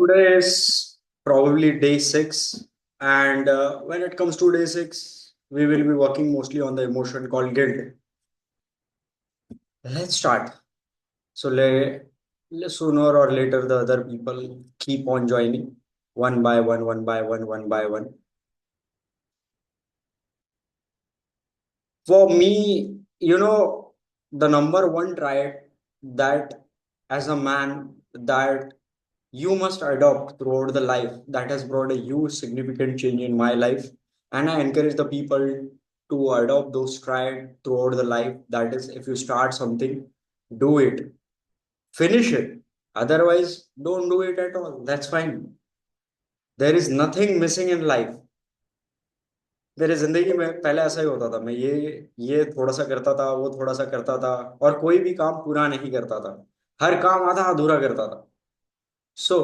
Today is probably day six, and when it comes to day six, we will be working mostly on the emotion called guilt. Let's start. So, sooner or later, the other people keep on joining one by one, one by one, one by one. For me, the number one trait that as a man that you must adopt throughout the life that has brought a huge significant change in my life, and I encourage the people to adopt those traits throughout the life. That is, if you start something, do it, finish it. Otherwise, don't do it at all. That's fine. There is nothing missing in life. मेरे जिंदगी में पहले ऐसा ही होता था, मैं ये थोड़ा सा करता था, वो थोड़ा सा करता था, और कोई भी काम पूरा नहीं करता था, हर काम आधा अधूरा करता था. सो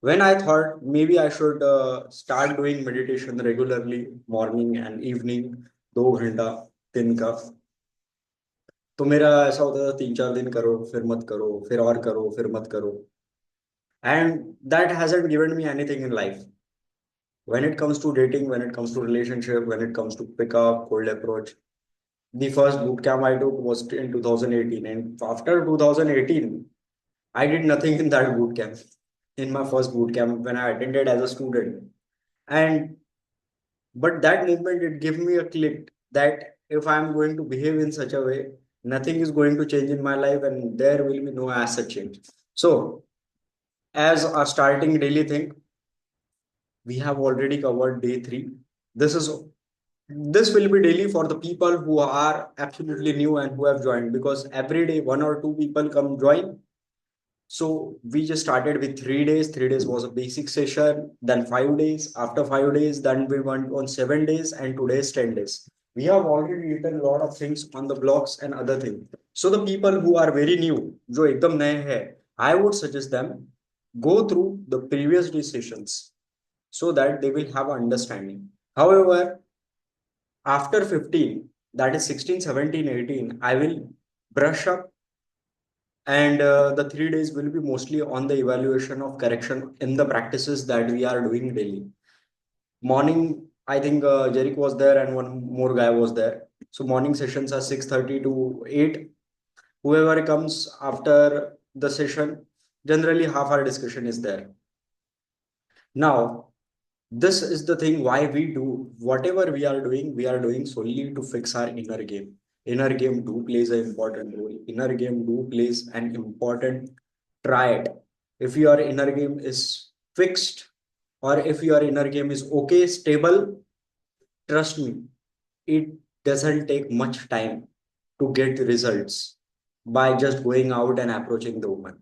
when I thought maybe I should start doing meditation regularly, morning and evening, 2 घंटा दिन का. तो मेरा ऐसा होता था, 3 4 दिन करो, फिर मत करो, फिर और करो, फिर मत करो. And that hasn't given me anything in life. When it comes to dating, when it comes to relationship, when it comes to pick up, cold approach, the first boot camp I took was in 2018. And after 2018, I did nothing in that boot camp, in my first boot camp when I attended as a student. And but that movement, it gave me a click that if I'm going to behave in such a way, nothing is going to change in my life and there will be no as such change. So as a starting daily thing, we have already covered day three. This is this will be daily for the people who are absolutely new and who have joined, because every day one or two people come join. So we just started with 3 days. 3 days was a basic session, then 5 days. After 5 days, then we went on 7 days, and today's 10 days. We have already written a lot of things on the blogs and other things. So the people who are very new, जो एकदम नए हैं, I would suggest them go through the previous day sessions so that they will have understanding. However, after 15, that is 16, 17, 18, I will brush up, and the 3 days will be mostly on the evaluation of correction in the practices that we are doing daily. Morning, I think Jerick was there and one more guy was there. So morning sessions are 6:30 to 8. Whoever comes after the session, generally half our discussion is there. Now, this is the thing why we do whatever we are doing solely to fix our inner game. Inner game do plays an important role. Inner game do plays an important triad. If your inner game is fixed, or if your inner game is okay, stable, trust me, it doesn't take much time to get results by just going out and approaching the woman.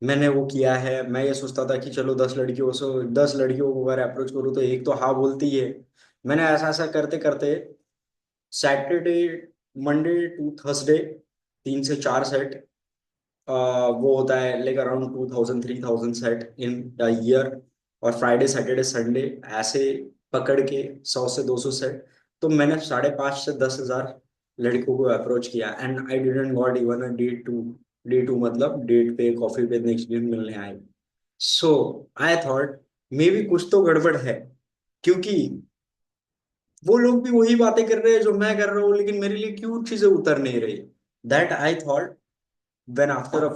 मैंने वो किया है. मैं ये सोचता था कि चलो 10 लड़कियों को अगर अप्रोच करूँ तो एक तो हाँ बोलती है. मैंने ऐसा ऐसा करते करते सैटरडे, मंडे टू थर्सडे, 3 से 4 सेट, वो होता है लाइक अराउंड 2000 3000 सेट इन ईयर. और फ्राइडे सैटरडे संडे ऐसे पकड़ के 100 से 200 सेट. तो मैंने 5,500 से 10,000 लड़कों को अप्रोच किया, and I didn't got even a day to मतलब डेट पे, कॉफी पे नेक्स्ट दिन मिलने आए. सो आई थॉट मे बी कुछ तो गड़बड़ है, क्योंकि वो लोग भी वही बातें कर रहे हैं जो मैं कर रहा हूँ, लेकिन मेरे लिए क्यों चीजें उतर नहीं रही. That I thought when after a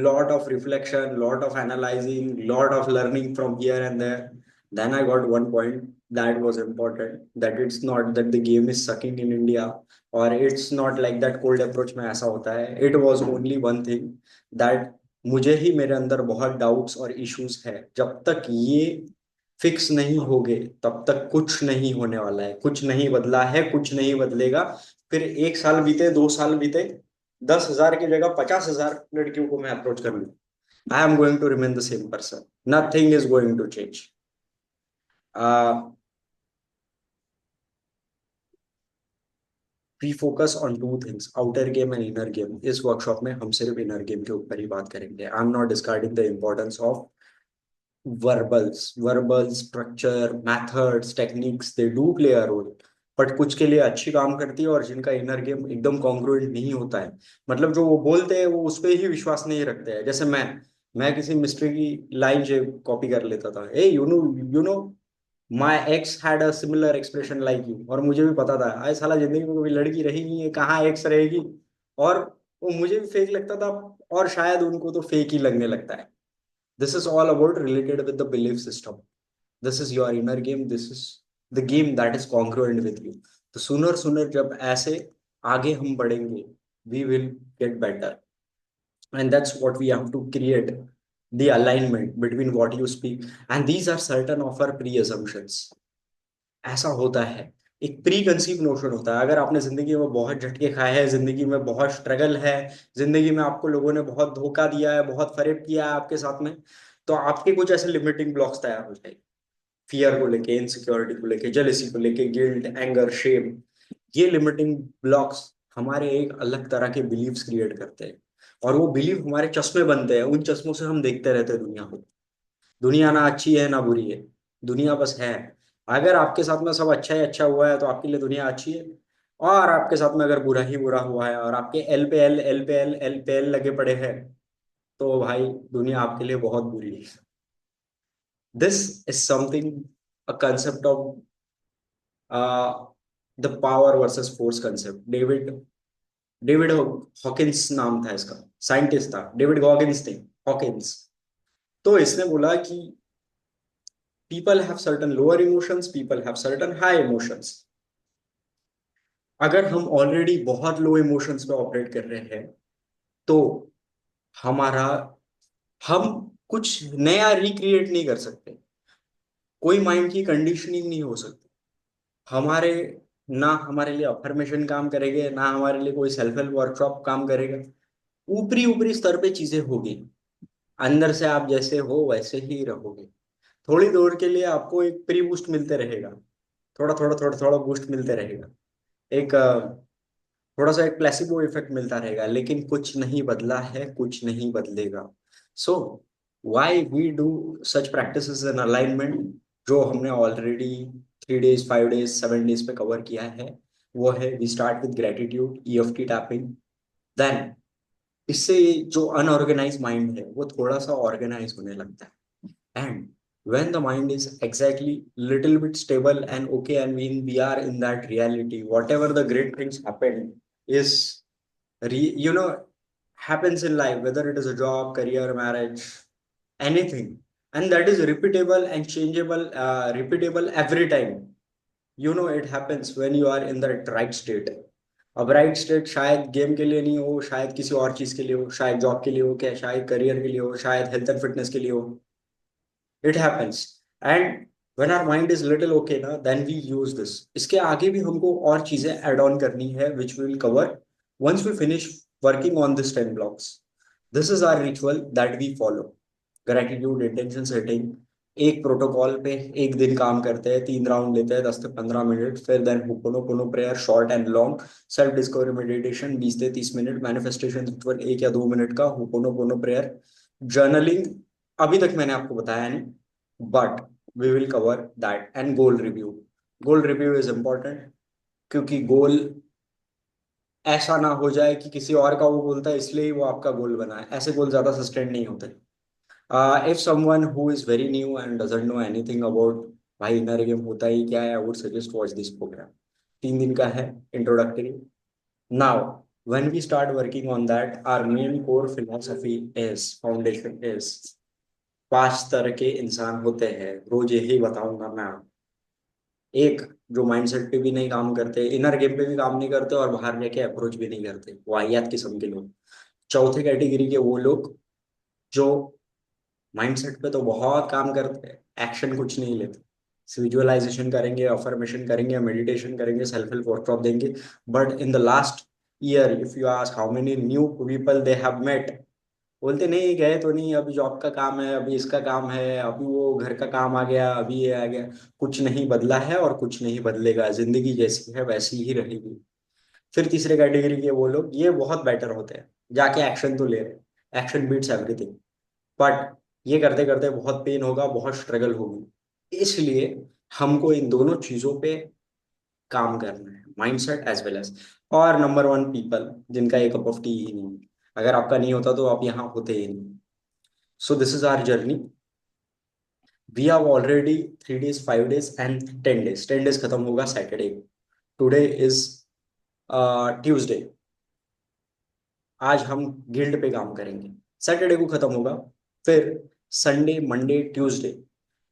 lot of reflection, lot of analyzing, lot of learning from here and there, then I got one point that was important, that it's not that the game is sucking in India, or it's not like that cold approach में ऐसा होता है. It was only one thing, that मुझे ही मेरे अंदर बहुत doubts और issues है. जब तक ये फिक्स नहीं होगे तब तक कुछ नहीं होने वाला है. कुछ नहीं बदला है, कुछ नहीं बदलेगा. फिर 1 साल बीते, 2 साल बीते, 10,000 की जगह 50,000 लड़कियों को मैं अप्रोच कर लूँ, I am going to remain the same person. Nothing is going to change. We focus on two things, outer game and inner game. इस वर्कशॉप में हम सिर्फ इनर गेम के ऊपर ही बात करेंगे. I am not discarding the importance of verbal structure, methods, techniques, they do play a role. But कुछ के लिए अच्छी काम करती है और जिनका इनर गेम एकदम कॉन्ग्रुएंट नहीं होता है, मतलब जो वो बोलते हैं वो उस पर ही विश्वास नहीं रखते हैं. जैसे मैं किसी मिस्ट्री की लाइन से कॉपी कर लेता था, a you know my ex had a similar expression like you, और मुझे भी पता था आज साला जिंदगी में कोई लड़की रही नहीं है, कहाँ एक्स रहेगी। और वो मुझे भी फेक लगता था, और शायद उनको तो फेक ही लगने लगता है। This is all about related with the belief system. This is your inner game, this is the game that is congruent with you. तो सुनर सुनर जब ऐसे आगे हम बढ़ेंगे, we will get better, and that's what we have to create, the alignment between what you speak, and these are certain of our pre-assumptions। ऐसा होता है, एक प्री कंसीव नोशन होता है। अगर आपने जिंदगी में बहुत झटके खाए हैं, जिंदगी में बहुत स्ट्रगल है, जिंदगी में आपको लोगों ने बहुत धोखा दिया है, बहुत फरेब किया है आपके साथ में, तो आपके कुछ ऐसे लिमिटिंग ब्लॉक्स तैयार हो जाएंगे। फियर को लेके, इनसिक्योरिटी को लेके, जेलेसी को लेके, गिल्ट, एंगर, शेम, ये लिमिटिंग ब्लॉक्स हमारे एक अलग तरह के बिलीव्स क्रिएट करते हैं। और वो बिलीव हमारे चश्मे बनते हैं, उन चश्मों से हम देखते रहते हैं दुनिया को। दुनिया ना अच्छी है ना बुरी है, दुनिया बस है। अगर आपके साथ में सब अच्छा ही अच्छा हुआ है तो आपके लिए दुनिया अच्छी है, और आपके साथ में अगर बुरा ही बुरा हुआ है और आपके एल पे एल, एल पे एल, एल पे एल लगे पड़े हैं, तो भाई दुनिया आपके लिए बहुत बुरी है। This is something, a concept of the power versus force concept. David David Hawkins नाम था इसका, साइंटिस्ट था, डेविड हॉकिंस थे, हॉकिंस। तो इसने बोला कि people have certain lower emotions, people have certain high emotions। अगर हम ऑलरेडी बहुत लो इमोशंस पे ऑपरेट कर रहे हैं, तो हमारा हम कुछ नया रिक्रिएट नहीं कर सकते, कोई माइंड की कंडीशनिंग नहीं हो सकती हमारे। ना हमारे लिए अफर्मेशन काम करेंगे, ना हमारे लिए कोई सेल्फ हेल्प वर्कशॉप काम करेगा। ऊपरी ऊपरी स्तर पे चीजें होगी, अंदर से आप जैसे हो वैसे ही रहोगे। थोड़ी देर के लिए आपको एक प्री बूस्ट मिलते रहेगा, थोड़ा थोड़ा थोड़ा थोड़ा बूस्ट मिलते रहेगा, एक थोड़ा सा एक प्लेसिबो इफेक्ट मिलता रहेगा, लेकिन कुछ नहीं बदला है, कुछ नहीं बदलेगा। So why we do such practices in alignment, जो हमने ऑलरेडी 3 डेज, 5 डेज, 7 डेज पे कवर किया है, वो है we start with gratitude, EFT tapping. Then इससे जो अनऑर्गेनाइज माइंड है वो थोड़ा सा ऑर्गेनाइज होने लगता है। And when the mind is exactly little bit stable and okay, and when we are in that reality, whatever the great things happen is you know happens in life, whether it is a job, career, marriage, anything, and that is repeatable and changeable, repeatable every time, it happens when you are in that right state। अब right state शायद game के लिए नहीं हो, शायद किसी और चीज के लिए हो, शायद जॉब के लिए हो, क्या शायद करियर के लिए हो, शायद हेल्थ एंड फिटनेस के लिए हो। It happens. And when our mind is little okay ना, देन वी यूज दिस। इसके आगे भी हमको और चीजें ऐड ऑन करनी है, which will cover once we finish working on this 10 blocks. This is our ritual that we follow. Gratitude, intention setting, एक प्रोटोकॉल पे एक दिन काम करते हैं, 3 राउंड लेते हैं, 10 से 15 मिनट, फिर देन हुपोनो prayer, short and long. Self discovery meditation 20 से 30 मिनट, मैनिफेस्टेशन रिचुअल 1 या 2 मिनट का, हुपोनो प्रेयर, जर्नलिंग अभी तक मैंने आपको बताया नहीं, but we will cover that. And goal review, goal review is important, क्योंकि गोल ऐसा ना हो जाए कि किसी और का वो बोलता है इसलिए ही वो आपका गोल बना है। ऐसे गोल ज्यादा सस्टेन नहीं होते। If someone who is very new and doesn't know anything about भाई इनर गेम होता ही क्या है, I would suggest watch this programme. 3 दिन का है, introductory. Now when we start working on that, our main core philosophy is, foundation is, 5 तरह के इंसान होते हैं, रोज यही बताऊंगा मैं आपको। एक, जो माइंडसेट पे भी नहीं काम करते, इनर गेम पे भी काम नहीं करते, और बाहर जाके अप्रोच भी नहीं करते, वाहियात किस्म के लोग। चौथे कैटेगरी के वो लोग जो माइंडसेट पे तो बहुत काम करते हैं, एक्शन कुछ नहीं लेते। विजुअलाइजेशन करेंगे, अफर्मेशन करेंगे, मेडिटेशन करेंगे, सेल्फ हेल्प वर्कशॉप देंगे, but in the last year if you ask how many new people they have met, बोलते नहीं गए तो नहीं, अभी जॉब का काम है, अभी इसका काम है, अभी वो घर का काम आ गया, अभी ये आ गया। कुछ नहीं बदला है और कुछ नहीं बदलेगा, जिंदगी जैसी है वैसी ही रहेगी। फिर तीसरे कैटेगरी के वो लोग, ये बहुत बेटर होते हैं, जाके एक्शन तो ले रहे, एक्शन बीट्स एवरीथिंग, बट ये करते करते बहुत पेन होगा, बहुत स्ट्रगल होगी। इसलिए हमको इन दोनों चीजों पे काम करना है, माइंडसेट एज वेल एज। और नंबर वन, पीपल जिनका एक कप ऑफ टी ही नहीं है। अगर आपका नहीं होता तो आप यहाँ होते ही नहीं। So this is our journey. We have already 3 days, 5 days and 10 days. 10 days खत्म होगा सैटरडे. Today is Tuesday. आज हम गिल्ड पे काम करेंगे. सैटरडे को खत्म होगा. फिर Sunday, Monday, Tuesday,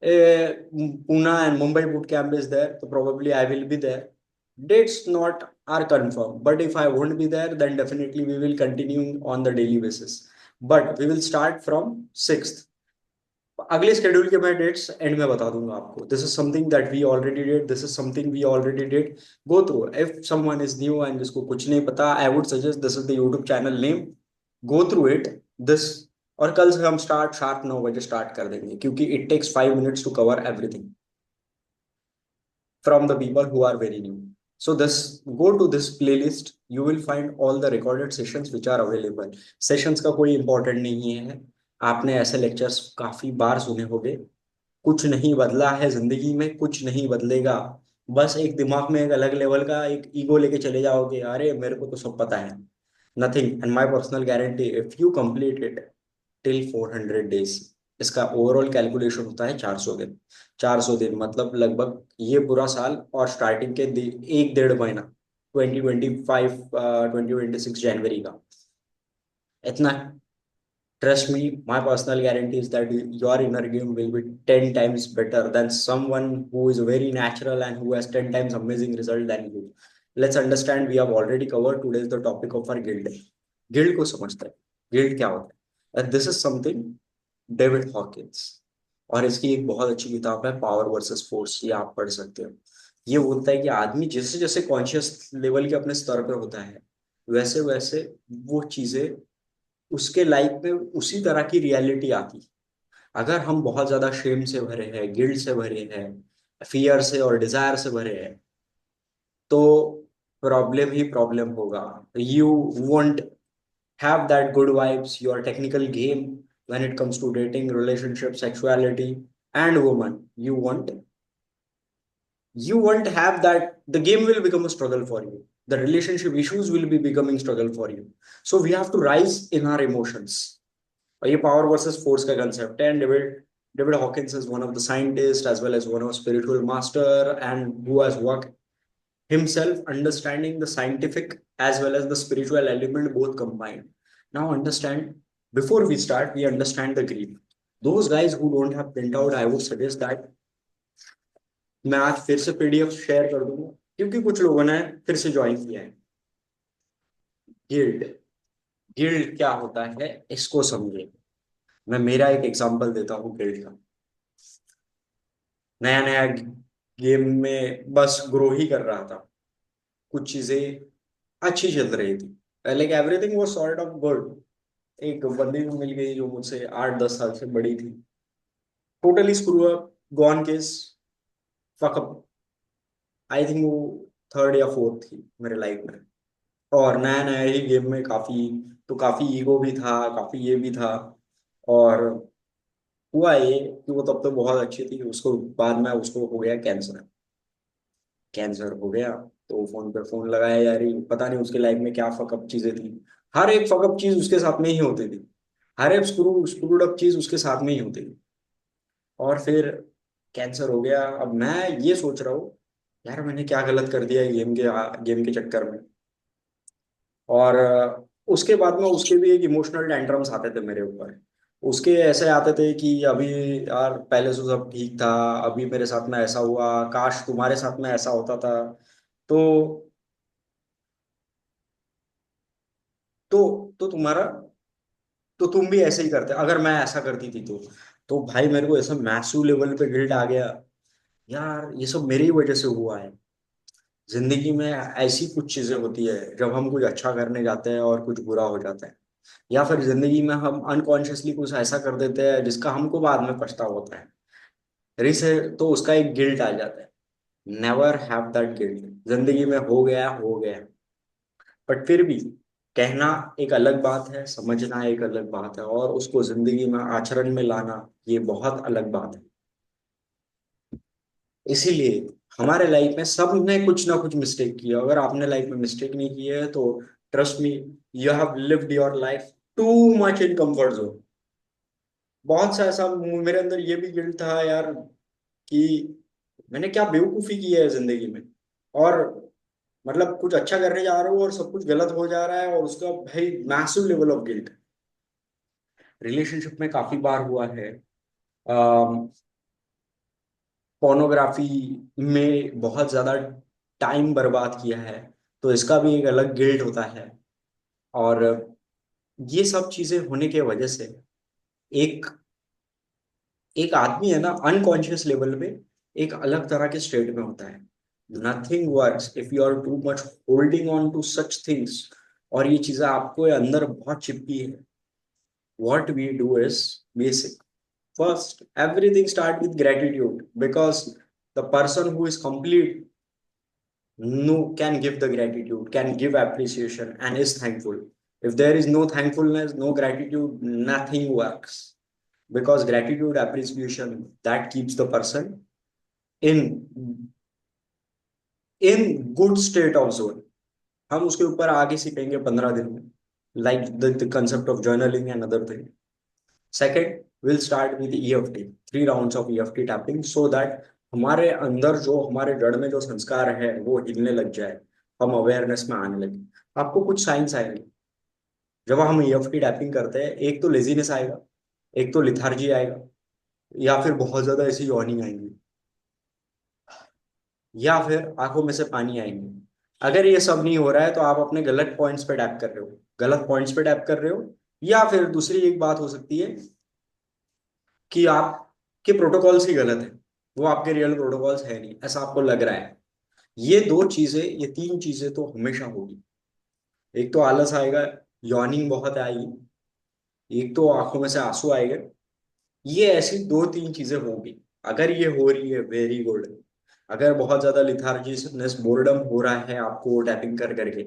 Pune and Mumbai boot camp is there, so probably I will be there. Dates not are confirmed, but if I won't be there, then definitely we will continue on the daily basis. But we will start from 6th. अगले schedule के मैं dates and में बता दूंगा आपको. This is something that we already did. This is something we already did. Go through. If someone is new and जिसको कुछ नहीं पता, I would suggest this is the YouTube channel name. Go through it. This. और कल से हम start sharp 9 बजे start कर देंगे, क्योंकि it takes 5 minutes to cover everything from the people who are very new. So this, go to this playlist. You will find all the recorded sessions which are available. Sessions का कोई important नहीं है. आपने ऐसे lectures काफी बार सुने होंगे. कुछ नहीं बदला है जिंदगी में, कुछ नहीं बदलेगा. बस एक दिमाग में एक अलग लेवल का एक ईगो लेके चले जाओगे, अरे मेरे को तो सब पता है. Nothing. And my personal guarantee, if you complete it till 400 days, इसका ओवरऑल कैलकुलेशन होता है 400 दिन. 400 दिन मतलब लगभग ये पूरा साल और स्टार्टिंग के 1 1.5 महीना, 2025, 2026 जनवरी का. इतना. Trust me, my personal guarantee is that your inner game will be 10 times better than someone who is very natural and who has 10 times amazing result than you. Let's understand, we have already covered today is the topic of our guild. Guild को समझते हैं. Guild क्या होता है? And this is something David Hawkins. और इसकी एक बहुत अच्छी किताब है पावर वर्सेस फोर्स, ये आप पढ़ सकते हो. ये बोलता है कि आदमी जैसे जैसे कॉन्शियस लेवल के अपने स्तर पे होता है, वैसे वैसे वो चीजें उसके लाइफ में उसी तरह की रियलिटी आती. अगर हम बहुत ज्यादा शेम से भरे हैं, गिल्ट से भरे हैं, फियर से और डिजायर से भरे हैं, तो प्रॉब्लम ही प्रॉब्लम होगा. You won't have that good vibes, your technical game when it comes to dating, relationship, sexuality, and woman. You won't have that. The game will become a struggle for you. The relationship issues will be becoming struggle for you. So we have to rise in our emotions. और ये power versus force का concept है. And David Hawkins is one of the scientist as well as one of spiritual master and who has worked himself understanding the scientific as well as the spiritual element both combined. Now understand, before we start, we understand the grief. Those guys who don't have printout, I would suggest that मैं आज फिर से PDF share कर दूंगा, क्योंकि कुछ लोगों ने फिर से ज्वाइन किया है. गिल्ड. गिल्ड क्या होता है इसको समझे. मैं मेरा एक एग्जांपल देता हूँ गिल्ड का. नया नया गेम में बस ग्रो ही कर रहा था. कुछ चीजें अच्छी चल रही थी. Like everything was sort of good. एक बंदी भी मिल गई जो मुझसे 8 10 साल से बड़ी थी. Totally screw up, gone case, fuckup. I think वो थर्ड या फोर्थ थी मेरे लाइफ में. और नया नया ही गेम में काफी ईगो भी था, काफी ये भी था. और हुआ ये कि वो तब तो बहुत अच्छी थी. उसको बाद में उसको हो गया कैंसर. कैंसर हो गया तो फोन पे फोन लगाया यार. पता नहीं उसके लाइफ में क्या फकअप चीजें थी. हर एक फकअप चीज उसके साथ में ही होती थी. हर एक स्क्रूड अप चीज उसके साथ में ही होती थी. और फिर कैंसर हो गया. अब मैं ये सोच रहा हूँ, यार मैंने क्या गलत कर दिया गेम के चक्कर में. और उसके बाद में उसके भी एक इमोशनल टेंट्रम्स आते थे मेरे ऊपर. उसके ऐसे आते थे कि अभी यार पहले से सब ठीक था, अभी मेरे साथ में ऐसा हुआ, काश तुम्हारे साथ में ऐसा होता था. तो तो तुम्हारा, तो तुम भी ऐसे ही करते अगर मैं ऐसा करती थी तो भाई मेरे को ऐसा मैसिव लेवल पे गिल्ट आ गया. यार ये सब मेरी ही वजह से हुआ है. जिंदगी में ऐसी कुछ चीजें होती है जब हम कुछ अच्छा करने जाते हैं और कुछ बुरा हो जाता है, या फिर जिंदगी में हम अनकॉन्शियसली कुछ ऐसा कर देते हैं जिसका हमको बाद में पछतावा होता है. रिसे तो उसका एक गिल्ट आ जाता है. Never have that guilt. जिंदगी में हो गया हो गया. बट फिर भी कहना एक अलग बात है, समझना एक अलग बात है, और उसको जिंदगी में आचरण में लाना ये बहुत अलग बात है. इसीलिए हमारे लाइफ में सबने कुछ ना कुछ मिस्टेक किया. अगर आपने लाइफ में मिस्टेक नहीं की है तो trust me, you have lived your life too much in comfort zone. बहुत सा ऐसा मेरे अंदर ये भी गिल्ट था यार कि मैंने क्या बेवकूफी की है जिंदगी में, और मतलब कुछ अच्छा करने जा रहा हूँ और सब कुछ गलत हो जा रहा है, और उसका भाई massive level of guilt. Relationship में काफी बार हुआ है, पोर्नोग्राफी में बहुत ज्यादा टाइम बर्बाद किया है, तो इसका भी एक अलग गिल्ट होता है। और ये सब चीजें होने के वजह से एक एक आदमी है ना, अनकॉन्शियस लेवल पे एक अलग तरह के स्टेट में होता है। Nothing works if you are too much holding on to such things, और ये चीजें आपको अंदर बहुत चिपकी है। What we do is basic, first everything start with gratitude, because the person who is complete no can give the gratitude, can give appreciation and is thankful. If there is no thankfulness, no gratitude, nothing works, because gratitude, appreciation, that keeps the person in good state of zone. हम उसके ऊपर आगे सीखेंगे 15 दिन में, like the concept of journaling and other thing. Second, will start with EFT, 3 rounds of EFT tapping, so that हमारे अंदर जो हमारे जड़ में जो संस्कार है वो हिलने लग जाए, हम अवेयरनेस में आने लगे। आपको कुछ साइंस आएंगे जब हम EFT टैपिंग करते हैं। एक तो लेजीनेस आएगा, एक तो लिथार्जी आएगा, या फिर बहुत ज्यादा ऐसी यॉर्निंग आएंगी, या फिर आंखों में से पानी आएंगे। अगर ये सब नहीं हो रहा है तो आप अपने गलत पॉइंट्स पे टैप कर रहे हो, गलत पॉइंट्स पे टैप कर रहे हो। या फिर दूसरी एक बात हो सकती है कि आपके प्रोटोकॉल्स ही गलत है, वो आपके रियल प्रोटोकॉल्स है नहीं, ऐसा आपको लग रहा है। ये दो चीजें, ये तीन चीजें तो हमेशा होगी। एक तो आलस आएगा, यॉर्निंग बहुत आएगी, एक तो आंखों में से आंसू आएगा। ये ऐसी 2-3 चीजें होगी। अगर ये हो रही है, वेरी गुड। अगर बहुत ज्यादा लिथार्जीनेस, बोर्डम हो रहा है आपको टैपिंग कर करके,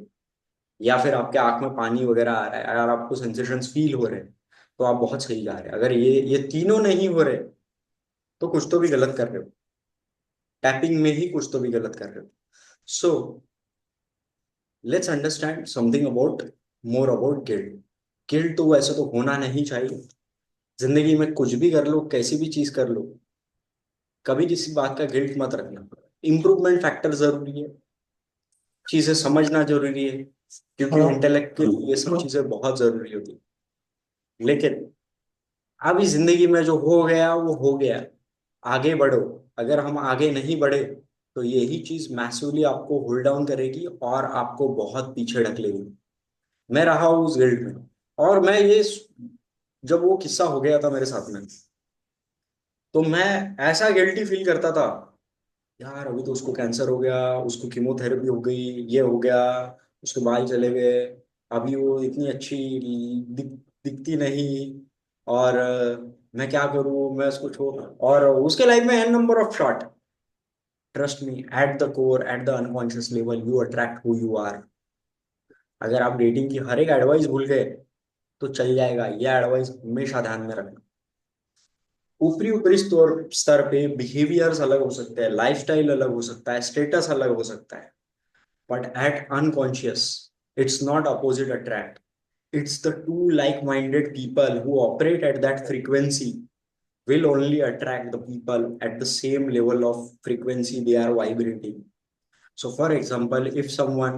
या फिर आपके आंख में पानी वगैरह आ रहा है, अगर आपको सेंसेशंस फील हो रहे हैं, तो आप बहुत सही जा रहे हैं। अगर ये तीनों नहीं हो रहे, तो कुछ तो भी गलत कर रहे हो, टैपिंग में ही कुछ तो भी गलत कर रहे हो। So let's understand something about, more about guilt. Guilt तो वैसे तो होना नहीं चाहिए। जिंदगी में कुछ भी कर लो, कैसी भी चीज कर लो, कभी किसी बात का गिल्ट मत रखना। इम्प्रूवमेंट फैक्टर जरूरी है, चीजें समझना जरूरी है, क्योंकि इंटेलेक्ट के लिए ये सब चीजें बहुत जरूरी होती है। लेकिन अभी जिंदगी में जो हो गया वो हो गया, आगे बढ़ो। अगर हम आगे नहीं बढ़े, तो यही चीज मैसिवली आपको होल्ड डाउन करेगी और आपको बहुत पीछे ढकेलेगी। मैं रहा हूँ उस गिल्ट में, और मैं ये, जब वो किस्सा हो गया था मेरे साथ में, तो मैं ऐसा गिल्टी फील करता था, यार अभी तो उसको कैंसर हो गया, उसको कीमोथेरेपी हो गई, ये हो गया, उसके बाल चले गए, अभी वो इतनी अच्छी दिख, दिखती नहीं, और मैं क्या करूं, मैं उसको छोड़, और उसके लाइफ में an number of shot. Trust me, at the core, at the unconscious level, you attract who you are. अगर आप डेटिंग की हर एक एडवाइस भूल गए तो चल जाएगा, ये एडवाइस हमेशा ध्यान में रखना। ऊपरी ऊपरी स्तर स्तर पे बिहेवियर्स अलग हो सकते हैं, लाइफस्टाइल अलग हो सकता है, स्टेटस अलग हो सकता है, but at unconscious, it's not opposite attract. It's the two like-minded people who operate at that frequency will only attract the people at the same level of frequency they are vibrating. So for example, if someone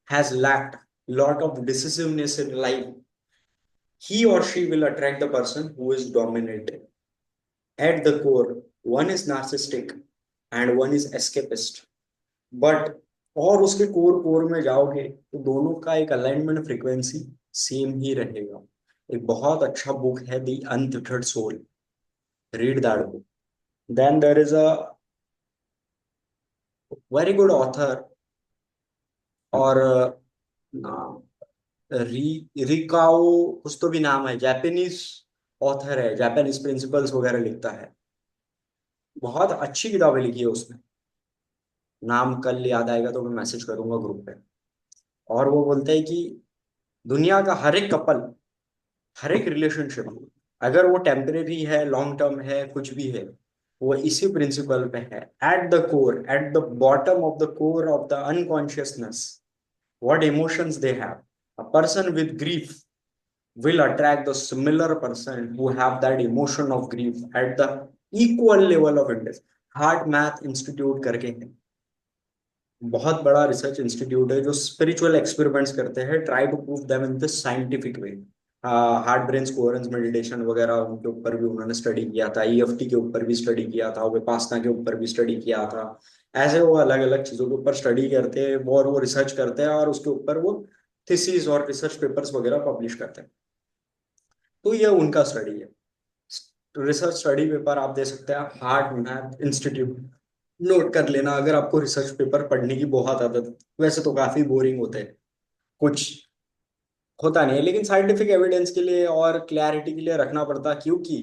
has lacked lot of decisiveness in life, he or she will attract the person who is dominated. At the core, one is narcissistic and one is escapist. But और उसके core core में जाओगे तो दोनों का एक alignment frequency same ही रहेगा। एक बहुत अच्छा बुक है the untethered soul, read that book. Then there is a very good author, और नाम रिकाओ कुछ तो भी नाम है, जापानीज ऑथर है, जापानीज प्रिंसिपल्स वगैरह लिखता है, बहुत अच्छी किताबें लिखी है उसने। नाम कल याद आएगा तो मैं मैसेज करूंगा ग्रुप पे। और वो बोलते हैं कि दुनिया का हर एक कपल, हर एक रिलेशनशिप, अगर वो टेम्परेरी है, लॉन्ग टर्म है, कुछ भी है, वो इसी प्रिंसिपल पे है। Eight the core, at the bottom of the core of the unconsciousness, what emotions they have, a person with grief will attract the similar person who have that emotion of grief at the equal level of interest. Heart math institute करके है, बहुत बड़ा research institute है जो spiritual experiments करते हैं, try to prove them in this scientific way. Heart brain coherence meditation वगैरह उनके ऊपर भी उन्होंने स्टडी किया था, ईएफटी के ऊपर भी स्टडी किया था, विपासना के ऊपर भी स्टडी किया था। ऐसे वो अलग अलग चीजों के ऊपर स्टडी करते हैं और वो रिसर्च करते हैं और उसके ऊपर वो थीसिस और रिसर्च पेपर्स वगैरह पब्लिश करते हैं। तो ये उनका स्टडी है। रिसर्च स्टडी पेपर आप दे सकते हैं हार्ट मैथ इंस्टीट्यूट, नोट कर लेना अगर आपको रिसर्च पेपर पढ़ने की बहुत आदत है। वैसे तो काफी बोरिंग होते हैं, कुछ होता नहीं है, लेकिन साइंटिफिक एविडेंस के लिए और क्लैरिटी के लिए रखना पड़ता है, क्योंकि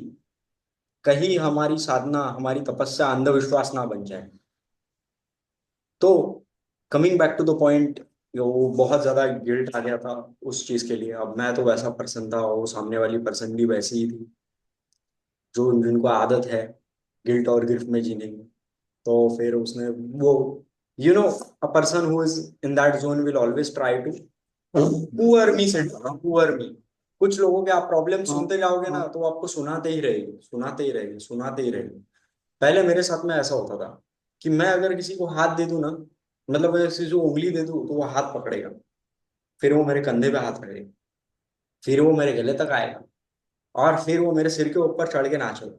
कहीं हमारी साधना हमारी तपस्या अंधविश्वास ना बन जाए। तो coming back to the point, वो बहुत ज्यादा गिल्ट आ गया था उस चीज के लिए। अब मैं तो वैसा पर्सन था, वो सामने वाली पर्सन भी वैसी ही थी, जो जिनको आदत है गिल्ट और गिल्ट में जीने की। तो फिर उसने वो, a person who is in that zone will always try to poor me syndrome, poor me. कुछ लोगों के आप प्रॉब्लम सुनते जाओगे ना तो वो आपको सुनाते ही रहेगी, सुनाते ही रहेगी, सुनाते ही रहेगी। पहले मेरे साथ में ऐसा होता था कि मैं अगर किसी को हाथ दे दूं ना, मतलब ऐसी जो उंगली दे दूं तो वो हाथ पकड़ेगा, फिर वो मेरे कंधे पे हाथ रखेगा, फिर वो मेरे गले तक आएगा, और फिर वो मेरे सिर के ऊपर चढ़ के नाचेगा।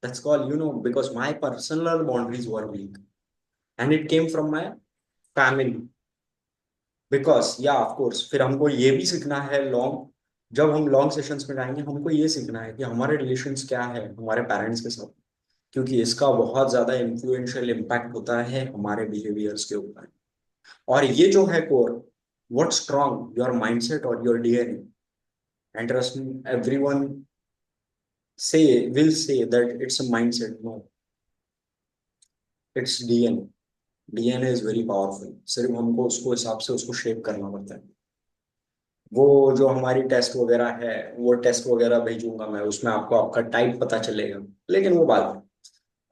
That's call because my personal boundaries were weak and it came from my family. Because या ऑफ कोर्स फिर हमको ये भी सीखना है लॉन्ग, जब हम लॉन्ग सेशंस में जाएंगे हमको ये सीखना है कि हमारे रिलेशंस क्या है हमारे पेरेंट्स के साथ, क्योंकि इसका बहुत ज्यादा इन्फ्लुएंशियल इम्पैक्ट होता है हमारे बिहेवियर्स के ऊपर। और ये जो है core, what strong your mindset और your DNA, and trust me everyone say will say that it's a mindset, no, it's DNA. DNA is very powerful, सिर्फ हमको उसको हिसाब से उसको शेप करना पड़ता है। वो जो हमारी टेस्ट वगैरह है, वो टेस्ट वगैरह भेजूंगा मैं, उसमें आपको आपका टाइप पता चलेगा, लेकिन वो बात है।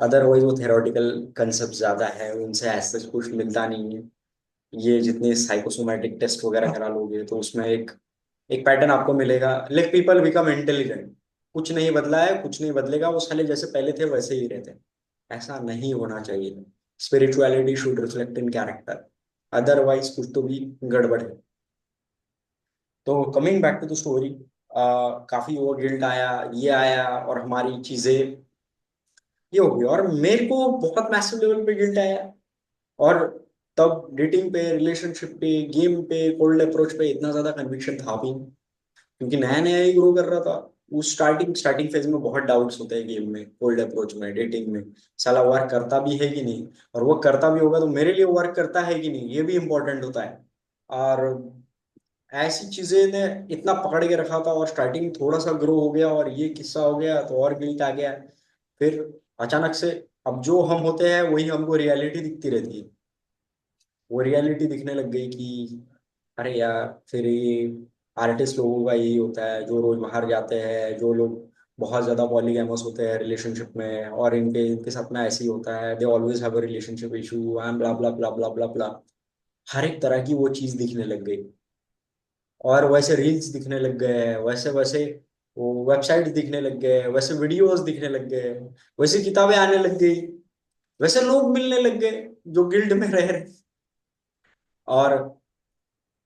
अदरवाइज वो थेरोटिकल कंसेप्ट ज्यादा है, उनसे ऐसे कुछ मिलता नहीं है। ये जितने साइकोसोमैटिक टेस्ट वगैरह करा लोगे तो उसमें एक एक पैटर्न आपको मिलेगा, लाइक पीपल बिकम इंटेलिजेंट। कुछ नहीं बदला है, कुछ नहीं बदलेगा, वो साले जैसे पहले थे वैसे ही रहते हैं। ऐसा नहीं होना चाहिए। Spirituality should reflect in character, otherwise कुछ तो भी गड़बड़ है। तो coming back to the story, काफी वो गिल्ट आया, ये आया, और हमारी चीजें ये हो गई, और मेरे को बहुत मैसिव लेवल पे गिल्ट आया। और तब डेटिंग पे, रिलेशनशिप पे, गेम पे, कोल्ड अप्रोच पे इतना ज्यादा कन्विक्शन था भी नहीं, क्योंकि नया नया ही ग्रो कर रहा था। उस स्टार्टिंग स्टार्टिंग फेज में बहुत डाउट्स होते हैं गेम में, कोल्ड अप्रोच में, डेटिंग में, साला वर्क करता भी है कि नहीं, और वो करता भी होगा तो मेरे लिए वर्क करता है कि नहीं, ये भी इंपॉर्टेंट होता है। और ऐसी चीजें ने इतना पकड़ के रखा था, और स्टार्टिंग थोड़ा सा ग्रो हो गया और ये किस्सा हो गया तो और गिल्ट आ गया। फिर अचानक से अब जो हम होते हैं वही हमको रियलिटी दिखती रहती है। वो रियलिटी दिखने लग गई कि अरे यार, फिर ये आर्टिस्ट लोगों का यही होता है, जो रोज बाहर जाते हैं, जो लोग बहुत ज्यादा पॉलीगैमस होते हैं रिलेशनशिप में, और इनके इनके साथ में ऐसे ही होता है, they always have a relationship issue, I am blah blah blah blah blah blah. हर एक तरह की वो चीज दिखने लग गई, और वैसे रील्स दिखने लग गए, वैसे वैसे वो वेबसाइट दिखने लग गए, वैसे वीडियोस दिखने लग गए, वैसे किताबें आने लग गई, वैसे लोग मिलने लग गए जो गिल्ड में रह रहे। और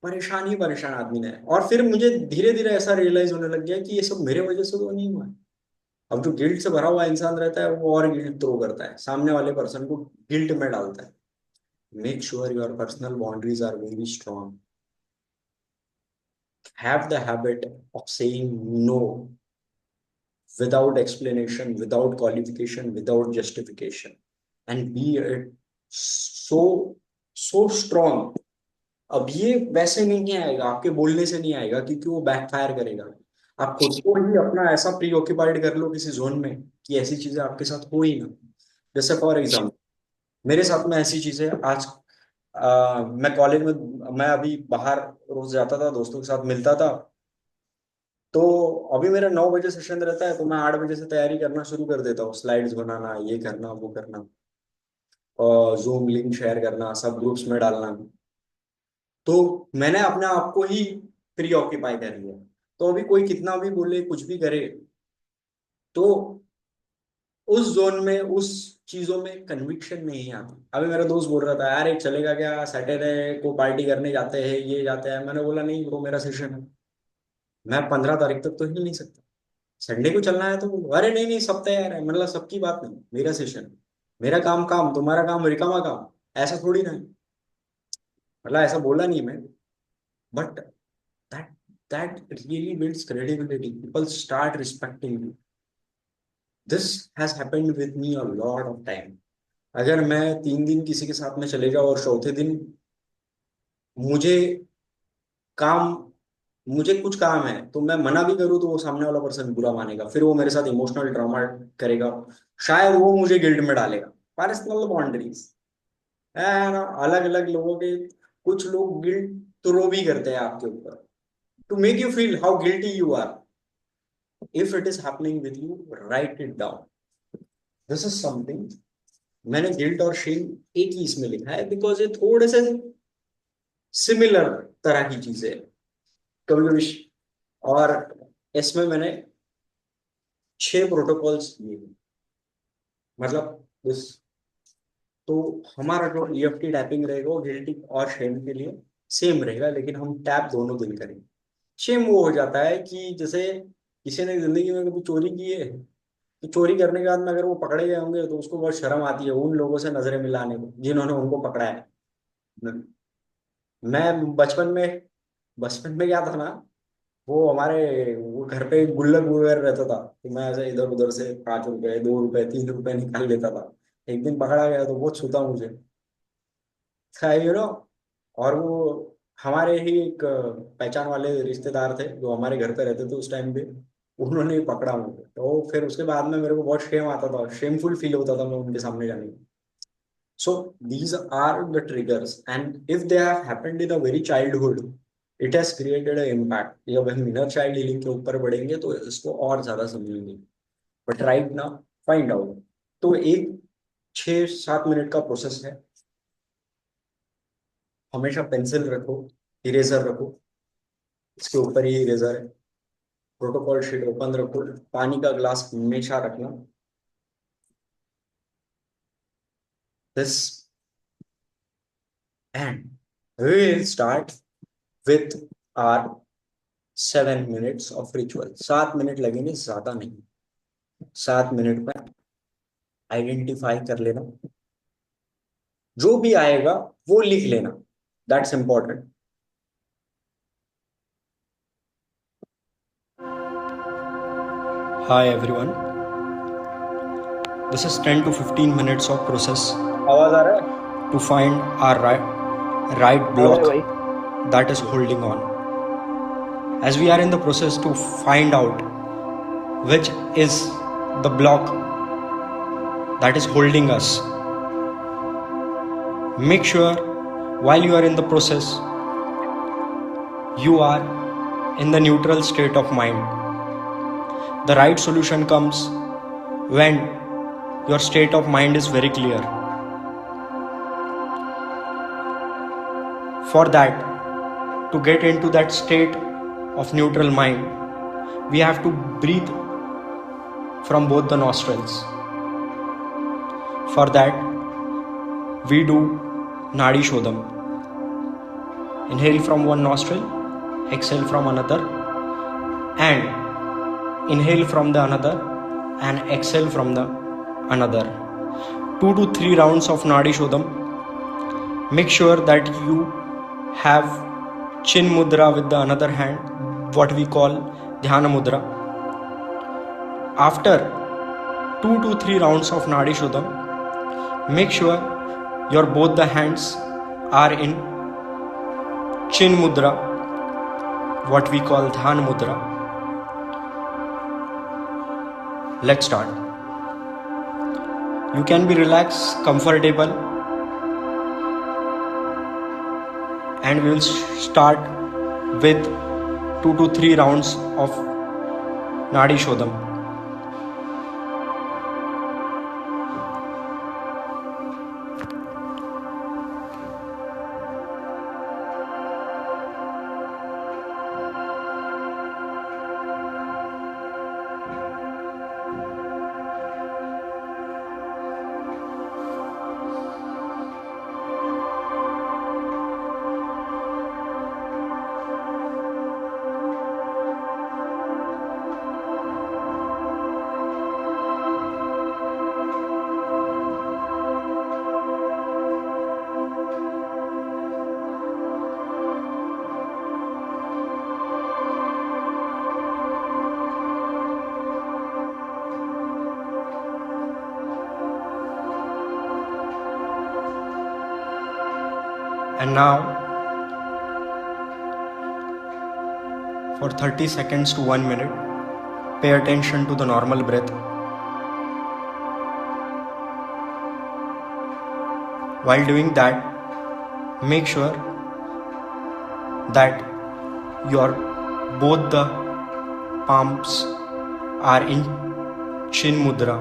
परेशान ही परेशान आदमी ने। और फिर मुझे धीरे धीरे ऐसा रियलाइज होने लग गया कि ये सब मेरे वजह से तो नहीं हुआ है। अब जो गिल्ट से भरा हुआ इंसान रहता है वो और गिल्ट थ्रो करता है, सामने वाले पर्सन को गिल्ट में डालता है। Make sure your personal boundaries are very strong. Have the habit of saying no without explanation, without qualification, without justification, and be it so so strong। अब ये वैसे नहीं आएगा, आपके बोलने से नहीं आएगा, क्योंकि वो बैकफायर करेगा। आप खुद को ही अपना ऐसा प्री ऑक्यूपाइड कर लो किसी जोन में कि ऐसी चीजें आपके साथ हो ही ना। जैसे फॉर एग्जाम्पल मेरे साथ में ऐसी चीजें आज, मैं कॉलेज में, मैं अभी बाहर रोज जाता था, दोस्तों के साथ मिलता था। तो अभी मेरा 9 बजे सेशन रहता है, तो मैं 8 बजे से तैयारी करना शुरू कर देता हूँ, स्लाइड्स बनाना, ये करना, वो करना, और जूम लिंक शेयर करना, सब ग्रुप्स में डालना। तो मैंने अपने आप को ही प्री ऑक्यूपाई कर लिया। तो अभी कोई कितना भी बोले, कुछ भी करे, तो उस जोन में, उस चीजों में कन्विक्शन नहीं आती। अभी मेरा दोस्त बोल रहा था, यार एक चलेगा क्या, सैटरडे को पार्टी करने जाते हैं, ये जाते हैं। मैंने बोला नहीं ब्रो, मेरा सेशन है, मैं 15 तारीख तक तो हिल नहीं सकता। संडे को चलना है तो अरे नहीं नहीं, सब तैयार है। मतलब सबकी बात नहीं, मेरा सेशन, मेरा काम काम, तुम्हारा काम रिकामा काम, ऐसा थोड़ी ना है। मतलब ऐसा बोला नहीं मैं, but that that really builds credibility, people start respecting you. This has happened with me a lot of time. अगर मैं 3 दिन किसी के साथ में चले जाऊँ और चौथे दिन मुझे काम, मुझे कुछ काम है, तो मैं मना भी करूँ तो वो सामने वाला पर्सन बुरा मानेगा, फिर वो मेरे साथ इमोशनल ड्रामा करेगा, शायद वो मुझे गिल्ट में डालेगा। पर्सनल बाउंड्रीज है ना, अलग अलग लोगों के, कुछ लोग गिल्ट थ्रो भी करते हैं आपके ऊपर, to make you feel how guilty you are. If it is happening with you, write it down. This is something, मैंने गिल्ट और शेम एक ही इसमें लिखा है, बिकॉज ये थोड़े से सिमिलर तरह की चीजें हैं कभी कभी। और इसमें मैंने 6 प्रोटोकॉल्स लिए हैं। मतलब इस, तो हमारा जो ईएफटी टैपिंग रहेगा वो गिल्टी और शेम के लिए सेम रहेगा, लेकिन हम टैप दोनों दिन करेंगे। शेम वो हो जाता है कि जैसे किसी ने जिंदगी में कभी चोरी की है, तो चोरी करने के बाद में अगर वो पकड़े गए होंगे तो उसको बहुत शर्म आती है उन लोगों से नजरें मिलाने को जिन्होंने उनको पकड़ा है। मैं बचपन में क्या था ना, वो हमारे वो घर पे गुल्लक वगैरह रहता था, तो मैं ऐसे इधर उधर से 5 रुपए, 2 रुपए, 3 रुपए निकाल लेता था। एक दिन पकड़ा गया तो बहुत छूता मुझे, यू नो। और वो हमारे ही एक पहचान वाले रिश्तेदार थे जो हमारे घर पे रहते थे उस टाइम पे, उन्होंने ही पकड़ा मुझे। तो फिर उसके बाद में मेरे को बहुत शेम आता था, शेमफुल फील होता था मैं उनके सामने जाने में। So these are the triggers, and if they have happened in a very childhood, it has created an impact. जब हम इनर चाइल्ड हीलिंग के ऊपर बढ़ेंगे तो इसको और ज्यादा समझेंगे। But right now find out. तो एक 6-7 मिनट का प्रोसेस है। हमेशा पेंसिल रखो, इरेजर रखो, इसके ऊपर ही इरेजर है। प्रोटोकॉल शीट ओपन रखो, पानी का ग्लास हमेशा रखना। This and we will start with our 7 minutes of ritual. 7 minute लगेंगे, ज्यादा नहीं। 7 मिनट में आइडेंटिफाई कर लेना, जो भी आएगा वो लिख लेना, that's important. Hi everyone, this is 10 to 15 minutes of process आवाज आ रहा है? टू फाइंड आर राइट अरे ब्लॉक भाई, that is holding on. As we are in the process to find out which is the block that is holding us, make sure while you are in the process, you are in the neutral state of mind. The right solution comes when your state of mind is very clear. For that, to get into that state of neutral mind, we have to breathe from both the nostrils. For that, we do Nadi Shodham. Inhale from one nostril, exhale from another, and inhale from the another, and exhale from the another. 2 to 3 rounds of Nadi Shodham. Make sure that you have chin mudra with the another hand, what we call dhyana mudra. After 2 to 3 rounds of Nadi Shodham, make sure your both the hands are in chin mudra, what we call dhyana mudra. Let's start. You can be relaxed, comfortable, and we will start with 2 to 3 rounds of Nadi Shodham. And now, for 30 seconds to 1 minute, pay attention to the normal breath. While doing that, make sure that your both the palms are in chin mudra,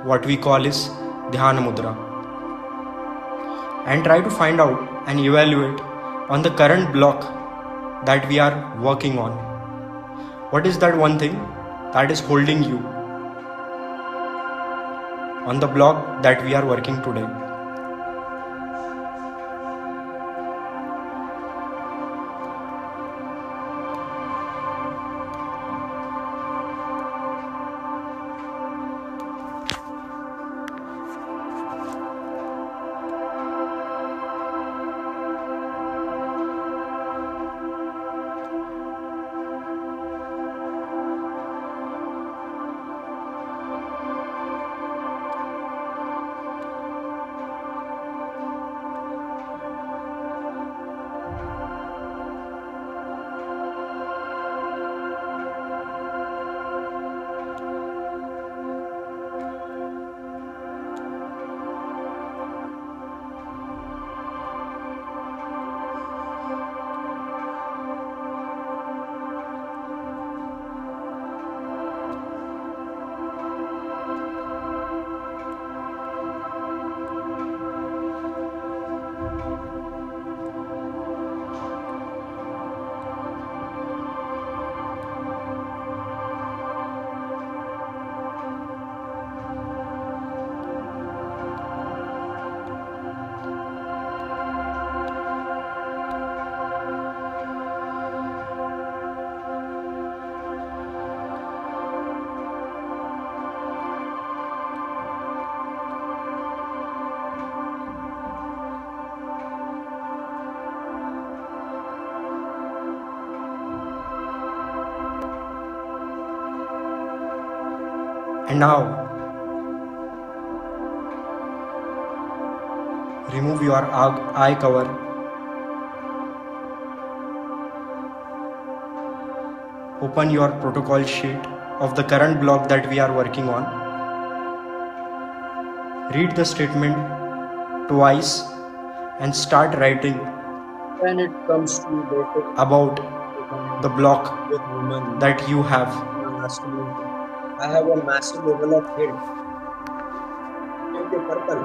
what we call is dhyana mudra, and try to find out and evaluate on the current block that we are working on. What is that one thing that is holding you on the block that we are working today? And now, remove your eye cover. Open your protocol sheet of the current block that we are working on. Read the statement twice and start writing When it comes to basic about the block with women that you have. masculinity, I have a massive level of guilt. Take the purple.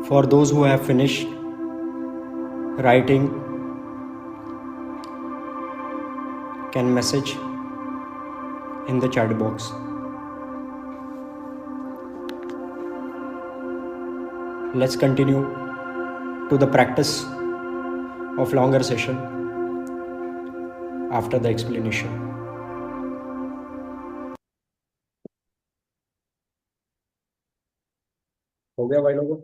For those who have finished writing, can message in the chat box. Let's continue to the practice of longer session after the explanation. हो गया भाई लोगों?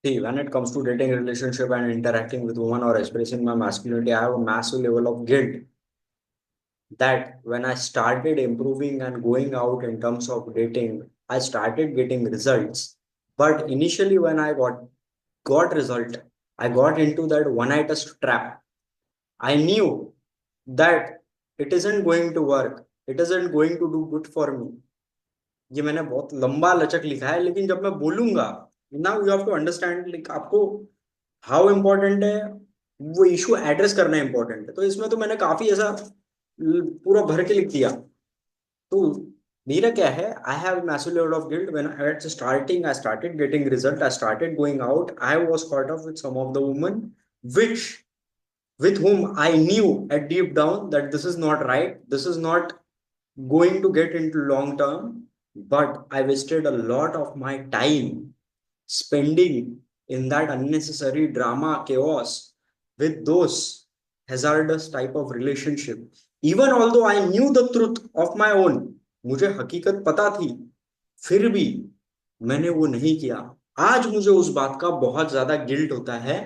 See, when it comes to dating, relationship, and interacting with women or expressing my masculinity, I have a massive level of guilt that when I started improving and going out in terms of dating, I started getting results. But initially, when I got result, I got into that one night trap. I knew that it isn't going to work. It isn't going to do good for me. ये मैंने बहुत लंबा लचक लिखा है, लेकिन जब मैं बोलूंगा, now you have to understand, like आपको हाउ इम्पोर्टेंट है, वो इशू एड्रेस करना इम्पोर्टेंट है। तो इसमें तो मैंने काफी ऐसा पूरा भर के लिख दिया। तो मेरा क्या है, I have massive level of guilt when at starting I started getting result, I started going out, I was caught up with some of the women which with whom I knew at deep down that this is not right, this is not going to get into long term, but I wasted a lot of my time spending in that unnecessary drama chaos with those hazardous type of relationship, even although I knew the truth of my own, मुझे हकीकत पता थी, फिर भी मैंने वो नहीं किया। आज मुझे उस बात का बहुत ज्यादा गिल्ट होता है।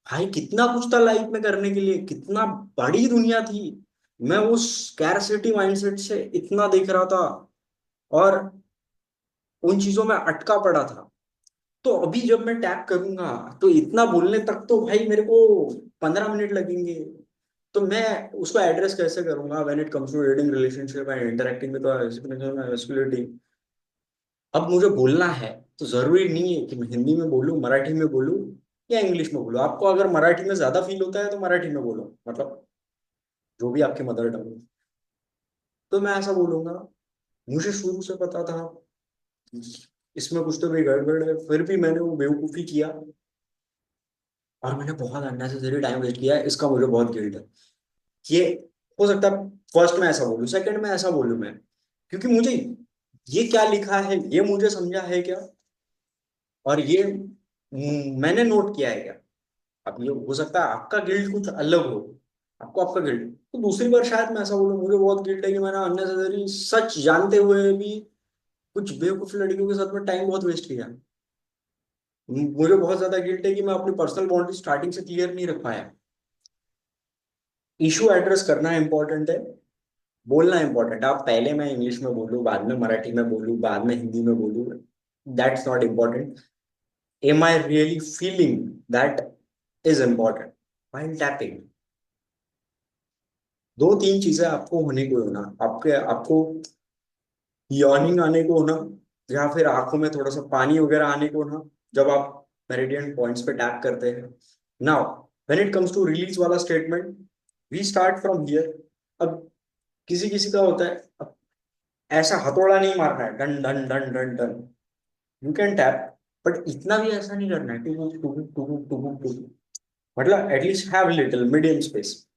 भाई कितना कुछ था लाइफ में करने के लिए, कितना बड़ी दुनिया थी, मैं उस स्कैरसिटी माइंडसेट से इतना देख रहा था और उन चीजों में अटका पड़ा था। तो अभी जब मैं टैप करूंगा तो इतना बोलने तक तो भाई मेरे को 15 मिनट लगेंगे। तो मैं उसको एड्रेस कैसे करूंगा when it comes to dating, relationship and interacting with masculinity. अब मुझे बोलना है तो जरूरी नहीं है कि मैं हिंदी में बोलूं, मराठी में बोलूं या इंग्लिश में बोलूं। आपको अगर मराठी में ज्यादा फील होता है तो मराठी में बोलो, मतलब जो भी आपकी मदर टंग है। तो मैं ऐसा बोलूंगा, मुझे शुरू से पता था कि इसमें कुछ तो भी गड़बड़ है, फिर भी मैंने वो बेवकूफी किया और मैंने बहुत अननेसेसरी टाइम वेस्ट किया है। इसका मुझे बहुत गिल्ट है। ये हो सकता है फर्स्ट में ऐसा बोलूं, सेकंड में ऐसा बोलूं मैं, क्योंकि मुझे ये क्या लिखा है ये मुझे समझा है क्या, और ये मैंने नोट किया है क्या। अब ये हो सकता है आपका गिल्ड कुछ अलग हो, आपको आपका गिल्ड, तो दूसरी बार शायद मैं ऐसा बोलूं, मुझे बहुत गिल्ट है कि मैंने अननेसेसरी सच जानते हुए भी कुछ बेवकूफ लड़कियों के साथ में टाइम बहुत वेस्ट किया। मुझे बहुत ज्यादा गिल्ट है कि मैं अपनी पर्सनल बाउंड्री स्टार्टिंग से क्लियर नहीं रख पाया। इशू एड्रेस करना इंपॉर्टेंट है, बोलना इंपॉर्टेंट है। आप पहले मैं इंग्लिश में बोलूँ, बाद में मराठी में बोलूँ, बाद में हिंदी में बोलूँ, that's not important. Am I really feeling that is important while tapping. दो तीन चीजें आपको होने को होना, आपके आपको यॉर्निंग आने को होना, या फिर आंखों में थोड़ा सा पानी वगैरह आने को होना, जब आप मेरिडियन पॉइंट्स पे टैप करते हैं। Now when it comes to release वाला statement, we start from here. अब किसी किसी का होता है, अब ऐसा हथौड़ा नहीं मारना है done done done done done, you can tap, but इतना भी ऐसा नहीं करना है टू टू टू टू टू, मतलब at least have little medium space.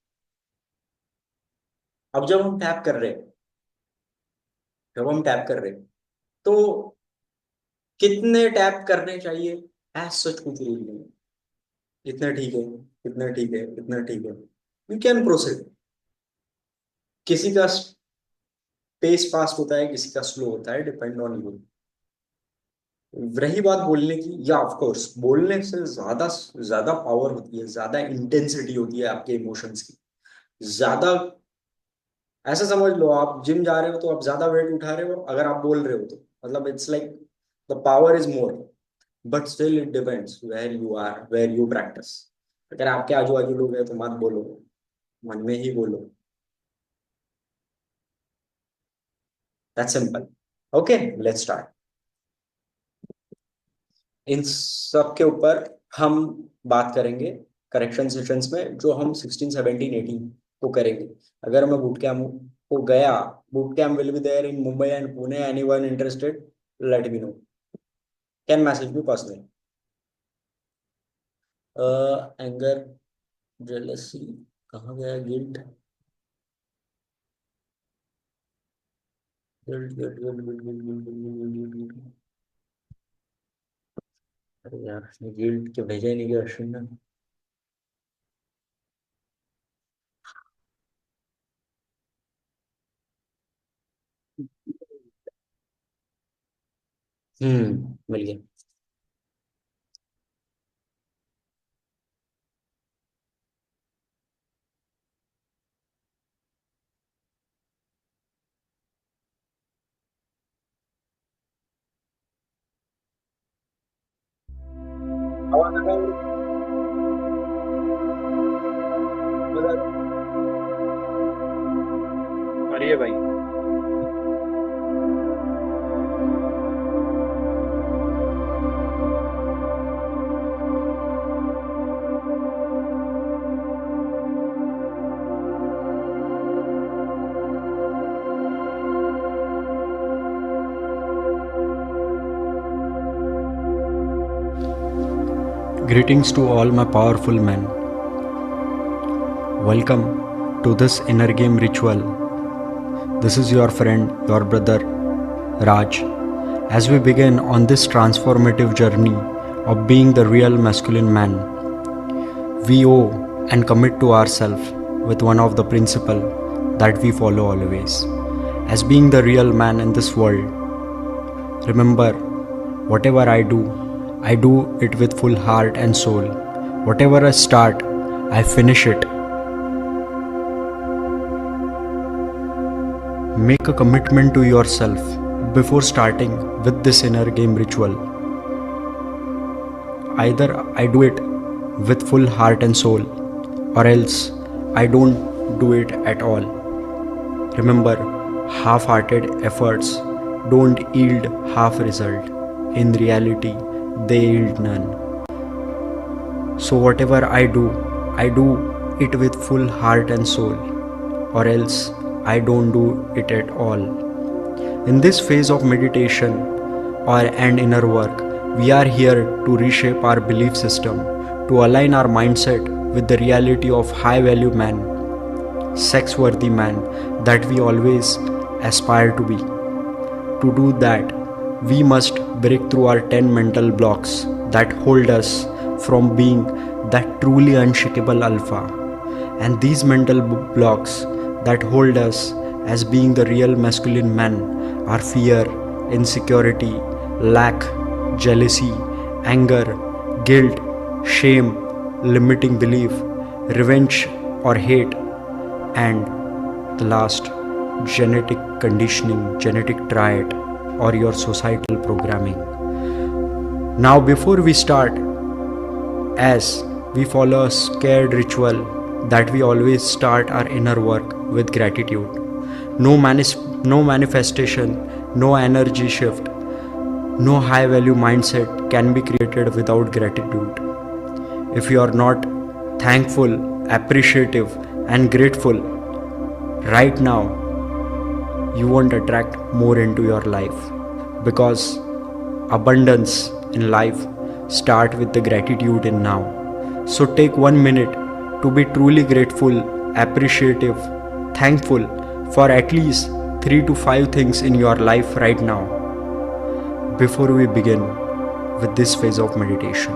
अब जब हम टैप कर रहे हैं तो कितने टैप करने चाहिए, एज सच कुछ रूल नहीं है। इतना ठीक है, इतना ठीक है, इतना ठीक है, यू कैन प्रोसीड। किसी का पेस फास्ट होता है, किसी का स्लो होता है, डिपेंड ऑन यू। रही बात बोलने की, या ऑफ कोर्स बोलने से ज्यादा ज्यादा पावर होती है, ज्यादा इंटेंसिटी होती है आपके इमोशंस की, ज्यादा। ऐसा समझ लो आप जिम जा रहे हो तो आप ज्यादा वेट उठा रहे हो अगर आप बोल रहे हो तो, मतलब it's like the power is more. But still it depends where you are, where you practise. अगर आपके आजू बाजू लोग हैं तो मत बोलो, मन में ही बोलो, that's simple. Okay, let's start. इन सब के ऊपर हम बात करेंगे करेक्शन सेशंस में, जो हम 16 17 18 को करेंगे। अगर मैं बूट कैम्प को गया, boot camp will be there in Mumbai and Pune, anyone interested let me know, can message me personally. Anger, jealousy, कहाँ गया guilt, guilt guilt guilt guilt guilt guilt guilt guilt. अरे यार, गिल्ट के भेजा ही नहीं गया अश्विन ने। मिल गया। on about brother? करिए भाई. Greetings to all my powerful men. Welcome to this inner game ritual. This is your friend, your brother, Raj. As we begin on this transformative journey of being the real masculine man, we owe and commit to ourselves with one of the principles that we follow always. As being the real man in this world, remember, whatever I do it with full heart and soul. Whatever I start, I finish it. Make a commitment to yourself before starting with this inner game ritual. Either I do it with full heart and soul, or else I don't do it at all. Remember, half-hearted efforts don't yield half result. In reality, they yield none. So whatever I do it with full heart and soul, or else I don't do it at all. In this phase of meditation and inner work, we are here to reshape our belief system, to align our mindset with the reality of high-value man, sex-worthy man that we always aspire to be. To do that, we must break through our 10 mental blocks that hold us from being that truly unshakable alpha. And these mental blocks that hold us as being the real masculine man are fear, insecurity, lack, jealousy, anger, guilt, shame, limiting belief, revenge or hate, and the last, genetic conditioning, genetic triad, or your societal programming. Now before we start, as we follow a scared ritual that we always start our inner work with gratitude. No manifestation, no energy shift, no high value mindset can be created without gratitude. If you are not thankful, appreciative and grateful right now, you won't attract more into your life, because abundance in life start with the gratitude in now. So take 1 minute to be truly grateful, appreciative, thankful for at least 3 to 5 things in your life right now before we begin with this phase of meditation.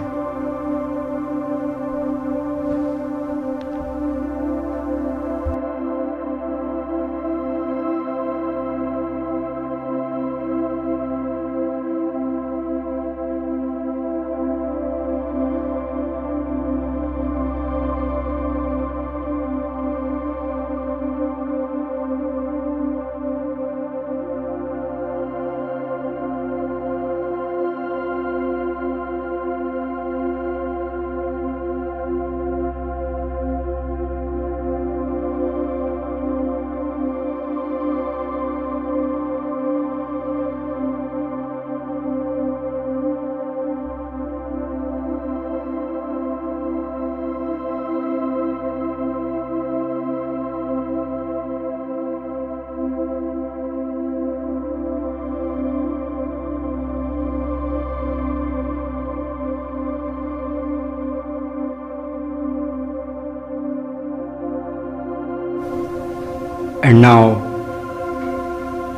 And now,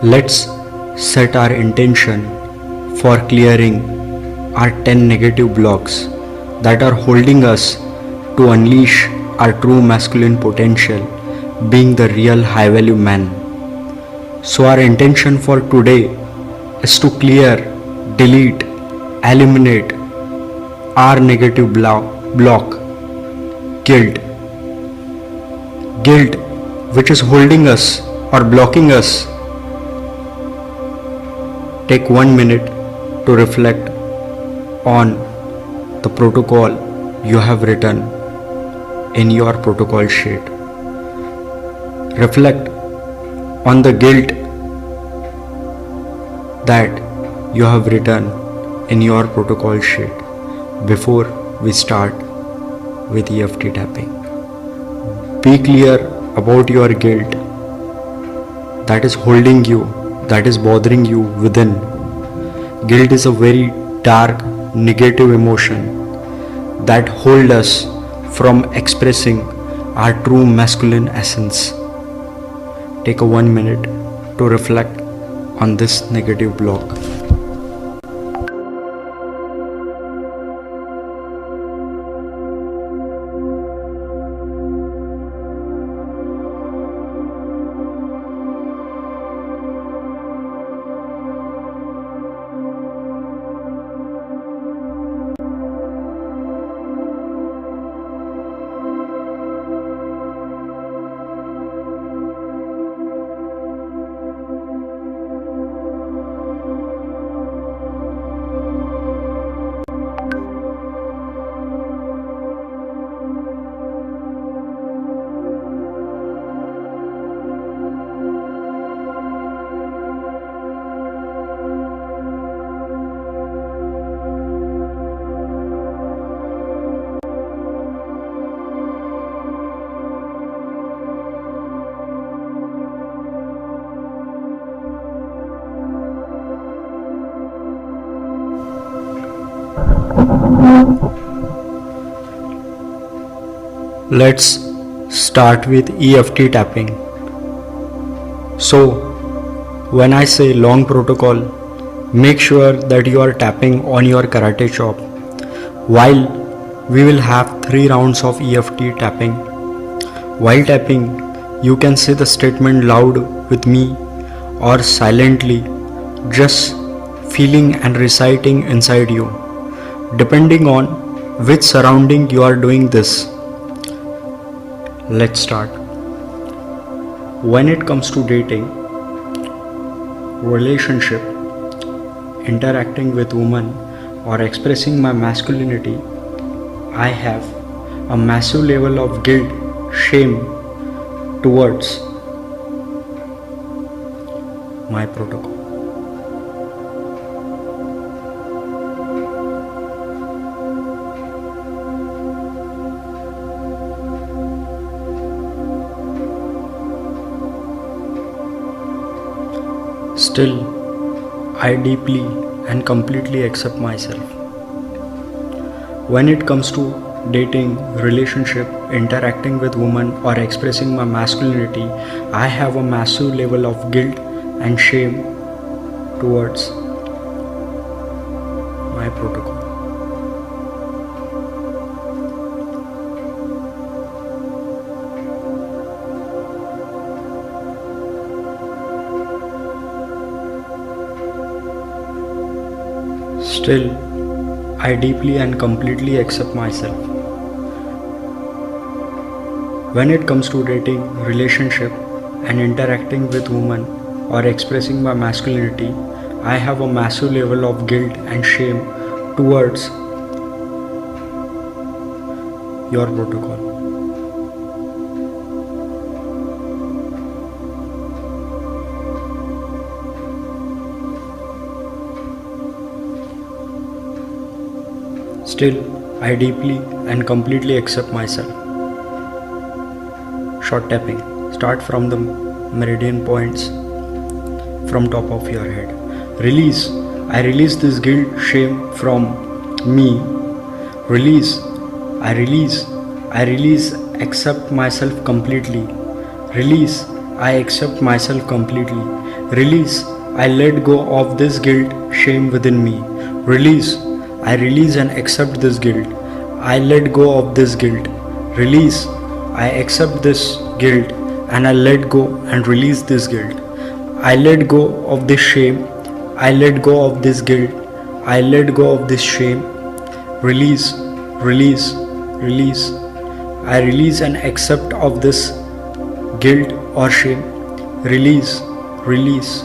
let's set our intention for clearing our 10 negative blocks that are holding us to unleash our true masculine potential, being the real high value man. So our intention for today is to clear, delete, eliminate our negative block, guilt. Guilt which is holding us or blocking us. Take 1 minute to reflect on the protocol you have written in your protocol sheet. Reflect on the guilt that you have written in your protocol sheet before we start with EFT tapping. Be clear about your guilt that is holding you, that is bothering you within. Guilt is a very dark, negative emotion that holds us from expressing our true masculine essence. Take a 1 minute to reflect on this negative block. Let's start with EFT tapping. So, when I say long protocol, make sure that you are tapping on your karate chop. While we will have 3 rounds of EFT tapping. While tapping, you can say the statement loud with me or silently, just feeling and reciting inside you, depending on which surrounding you are doing this. Let's start. When it comes to dating, relationship, interacting with women, or expressing my masculinity, I have a massive level of guilt, shame towards my protocol. Still, I deeply and completely accept myself. When it comes to dating, relationship, interacting with women, or expressing my masculinity, I have a massive level of guilt and shame towards my protocol. Still, I deeply and completely accept myself. When it comes to dating, relationship, and interacting with women or expressing my masculinity, I have a massive level of guilt and shame towards your protocol. Still, I deeply and completely accept myself. Short tapping. Start from the meridian points from top of your head. Release. I release this guilt, shame from me. Release. I release. I release. Accept myself completely. Release. I accept myself completely. Release. I let go of this guilt, shame within me. Release. I release and accept this guilt. I let go of this guilt. Release. I accept this guilt and I let go and release this guilt. I let go of this shame. I let go of this guilt. I let go of this shame. Release, release, release. I release and accept of this guilt or shame. Release, release.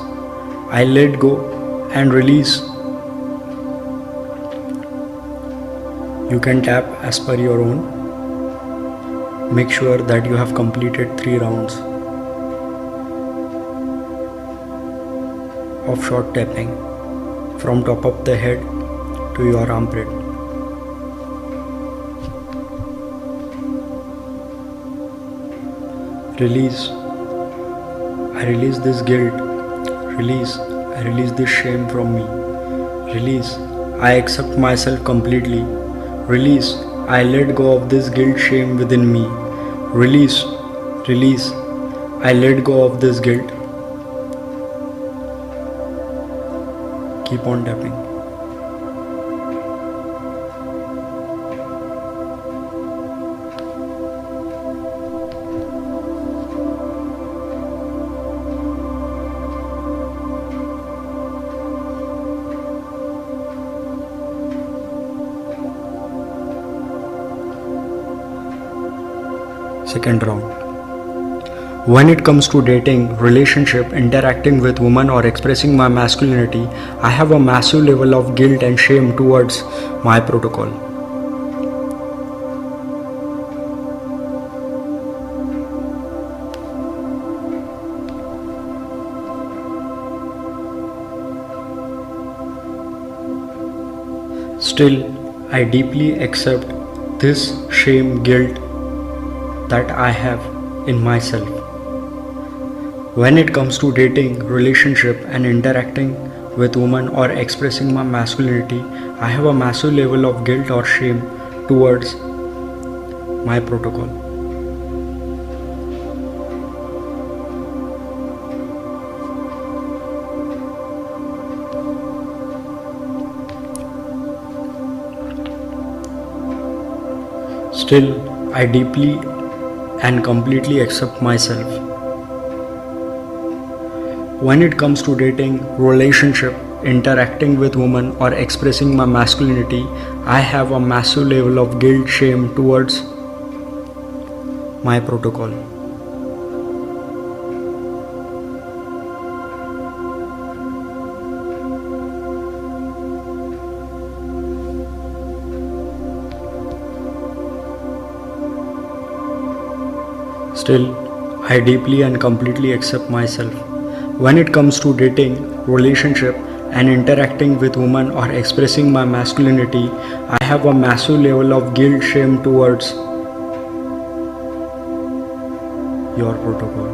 I let go and release. You can tap as per your own. Make sure that you have completed 3 rounds of short tapping from top of the head to your armpit. Release. I release this guilt. Release. I release this shame from me. Release. I accept myself completely. Release. I let go of this guilt, shame within me. Release. Release. I let go of this guilt. Keep on tapping. Second round. When it comes to dating, relationship, interacting with women or expressing my masculinity, I have a massive level of guilt and shame towards my protocol. Still, I deeply accept this shame, guilt that I have in myself. When it comes to dating, relationship and interacting with women or expressing my masculinity, I have a massive level of guilt or shame towards my protocol. Still, I deeply and completely accept myself. When it comes to dating, relationship, interacting with women or expressing my masculinity, I have a massive level of guilt, shame towards my protocol. Still, I deeply and completely accept myself. When it comes to dating, relationship, and interacting with women or expressing my masculinity, I have a massive level of guilt, shame towards your protocol.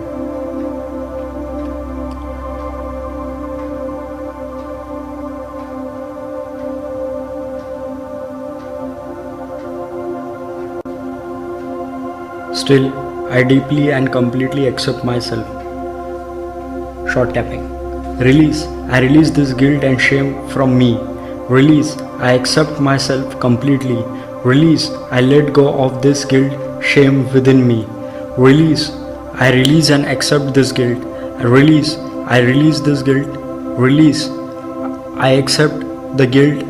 Still, I deeply and completely accept myself. Short tapping. Release. I release this guilt and shame from me. Release. I accept myself completely. Release. I let go of this guilt, shame within me. Release. I release and accept this guilt. Release. I release this guilt. Release. I accept the guilt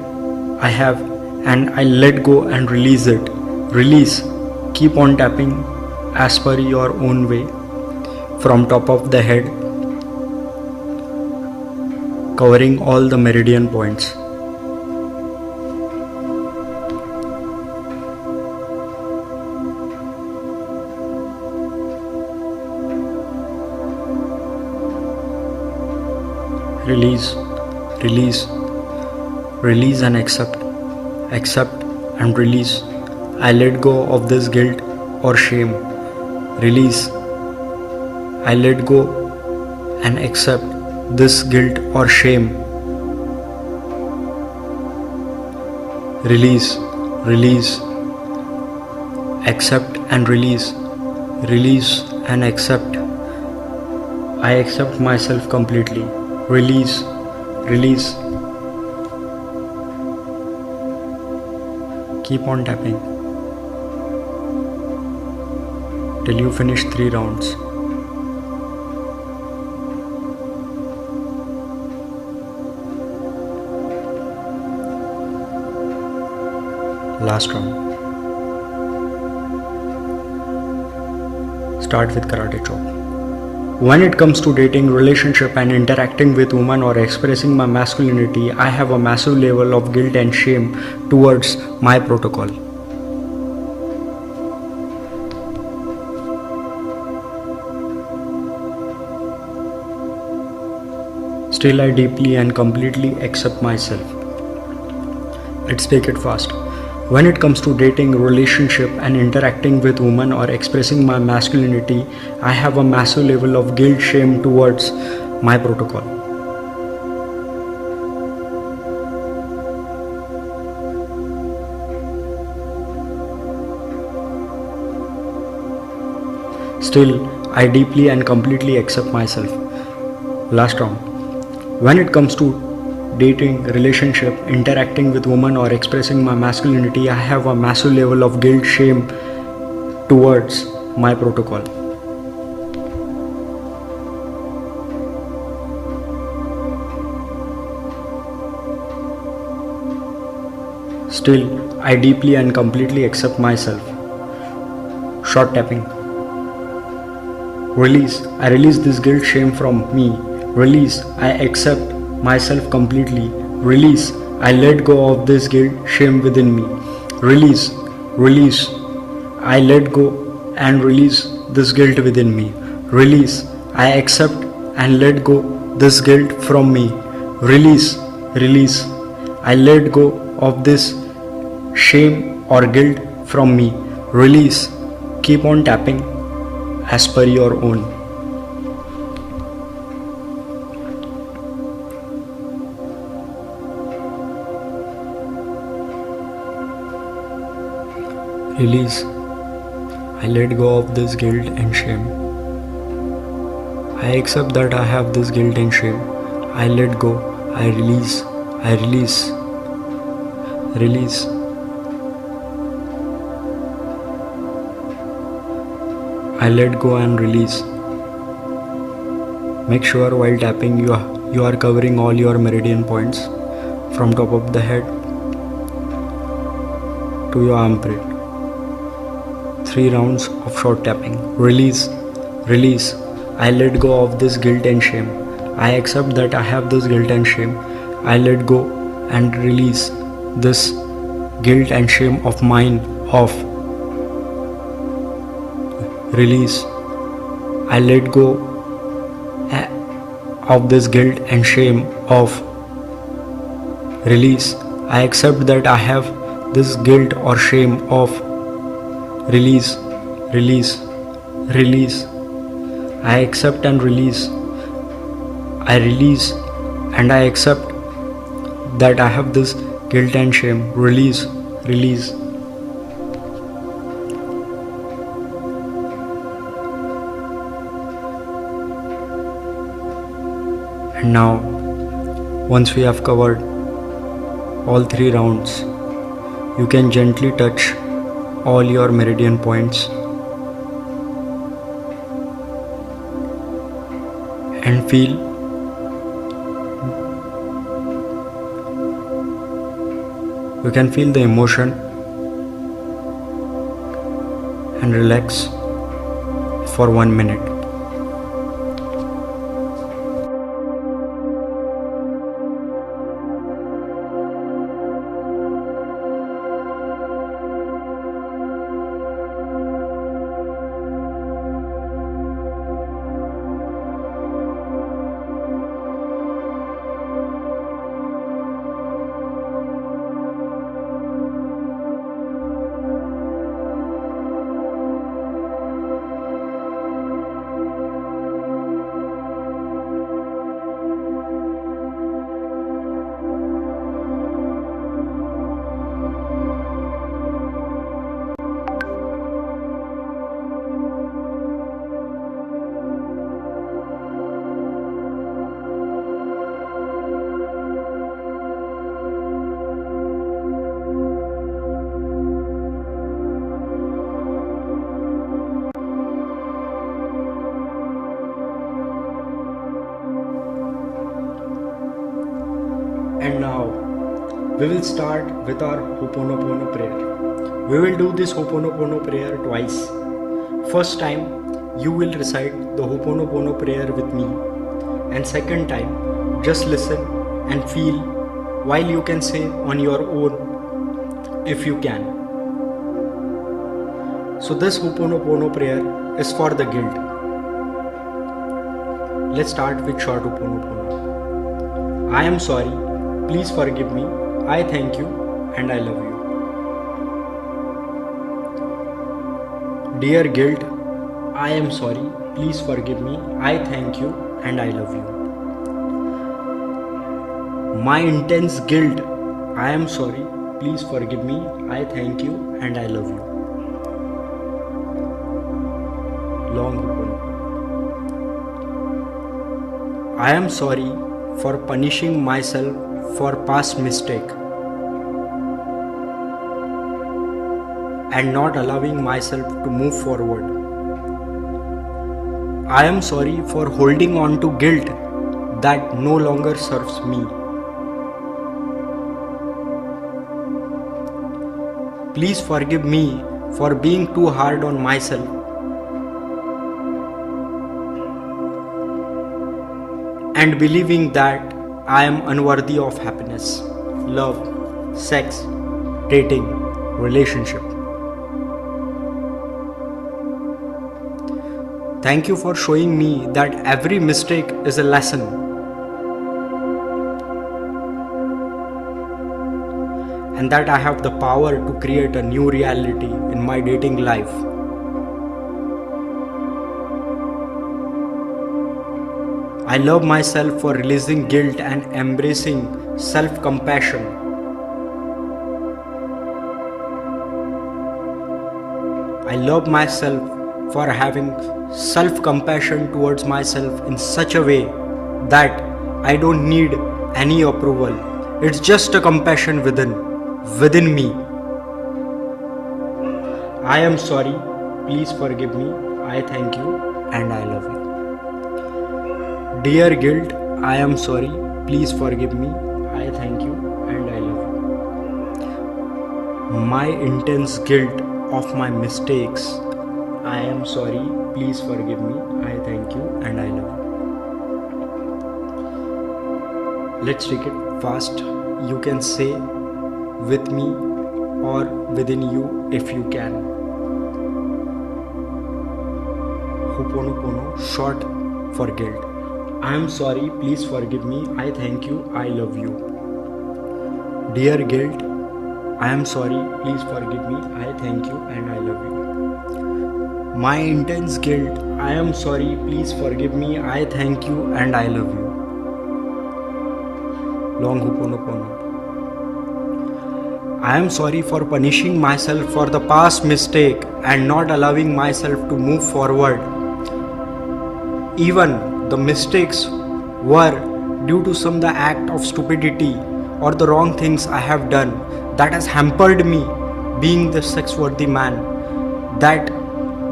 I have and I let go and release it. Release. Keep on tapping as per your own way from top of the head, covering all the meridian points. Release, release, release and accept, accept and release. I let go of this guilt or shame. Release. I let go and accept this guilt or shame. Release, release, accept and release. Release and accept. I accept myself completely. Release, release. Keep on tapping till you finish 3 rounds. Last round. Start with karate chop. When it comes to dating, relationship, and interacting with women or expressing my masculinity, I have a massive level of guilt and shame towards my protocol. Still, I deeply and completely accept myself. Let's take it fast. When it comes to dating, relationship, and interacting with women or expressing my masculinity, I have a massive level of guilt, shame towards my protocol. Still, I deeply and completely accept myself. Last round. When it comes to dating, relationship, interacting with women, or expressing my masculinity, I have a massive level of guilt, shame towards my protocol. Still, I deeply and completely accept myself. Short tapping. Release. I release this guilt, shame from me. Release. I accept myself completely. Release. I let go of this guilt, shame within me. Release. Release. I let go and release this guilt within me. Release. I accept and let go this guilt from me. Release. Release. I let go of this shame or guilt from me. Release. Keep on tapping as per your own. Release. I let go of this guilt and shame. I accept that I have this guilt and shame. I let go. I release. I release. Release. I let go and release. Make sure while tapping you are covering all your meridian points from top of the head to your armpit. 3 rounds of short tapping. Release. Release. I let go of this guilt and shame. I accept that I have this guilt and shame. I let go and release this guilt and shame of mine off. Release. I let go of this guilt and shame of. Release. I accept that I have this guilt or shame of. Release. Release. Release. I accept and release. I release and I accept that I have this guilt and shame. Release. Release. And now, once we have covered all 3 rounds, you can gently touch all your meridian points and feel you can feel the emotion and relax for 1 minute. And now we will start with our Ho'oponopono prayer. We will do this Ho'oponopono prayer twice. First time you will recite the Ho'oponopono prayer with me. And second time, just listen and feel while you can say on your own if you can. So this Ho'oponopono prayer is for the guilt. Let's start with short Ho'oponopono. I am sorry, please forgive me, I thank you and I love you. Dear guilt, I am sorry, please forgive me, I thank you and I love you. My intense guilt, I am sorry, please forgive me, I thank you and I love you. Long Ho'oponopono. I am sorry for punishing myself for past mistake and not allowing myself to move forward. I am sorry for holding on to guilt that no longer serves me. Please forgive me for being too hard on myself and believing that I am unworthy of happiness, love, sex, dating, relationship. Thank you for showing me that every mistake is a lesson. And that I have the power to create a new reality in my dating life. I love myself for releasing guilt and embracing self-compassion. I love myself for having self-compassion towards myself in such a way that I don't need any approval. It's just a compassion within me. I am sorry, please forgive me, I thank you and I love you. Dear guilt, I am sorry, please forgive me, I thank you and I love you. My intense guilt of my mistakes, I am sorry, please forgive me, I thank you and I love you. Let's take it fast. You can say with me or within you if you can. Ho'oponopono, short for guilt. I am sorry, please forgive me, I thank you, I love you. Dear guilt, I am sorry, please forgive me, I thank you and I love you. My intense guilt, I am sorry, please forgive me, I thank you and I love you. Long Ho'oponopono. I am sorry for punishing myself for the past mistake and not allowing myself to move forward. Even the mistakes were due to some the act of stupidity or the wrong things I have done that has hampered me being the sex-worthy man. That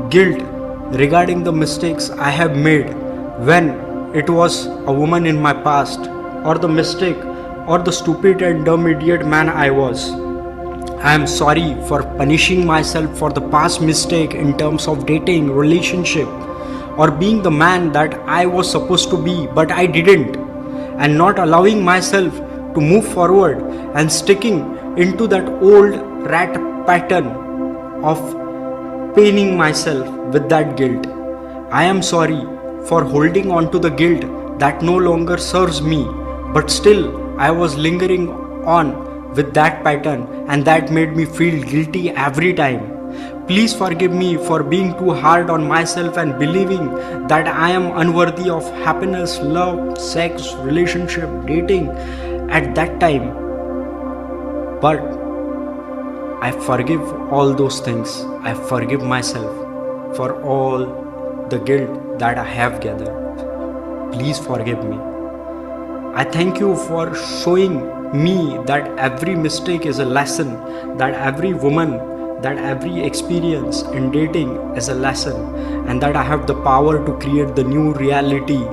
guilt regarding the mistakes I have made when it was a woman in my past, or the mistake or the stupid and dumb idiot man I was. I am sorry for punishing myself for the past mistake in terms of dating, relationship, or being the man that I was supposed to be but I didn't, and not allowing myself to move forward and sticking into that old rat pattern of paining myself with that guilt. I am sorry for holding on to the guilt that no longer serves me, but still I was lingering on with that pattern, and that made me feel guilty every time. Please forgive me for being too hard on myself and believing that I am unworthy of happiness, love, sex, relationship, dating at that time. But I forgive all those things. I forgive myself for all the guilt that I have gathered. Please forgive me. I thank you for showing me that every mistake is a lesson, that every woman, that every experience in dating is a lesson, and that I have the power to create the new reality,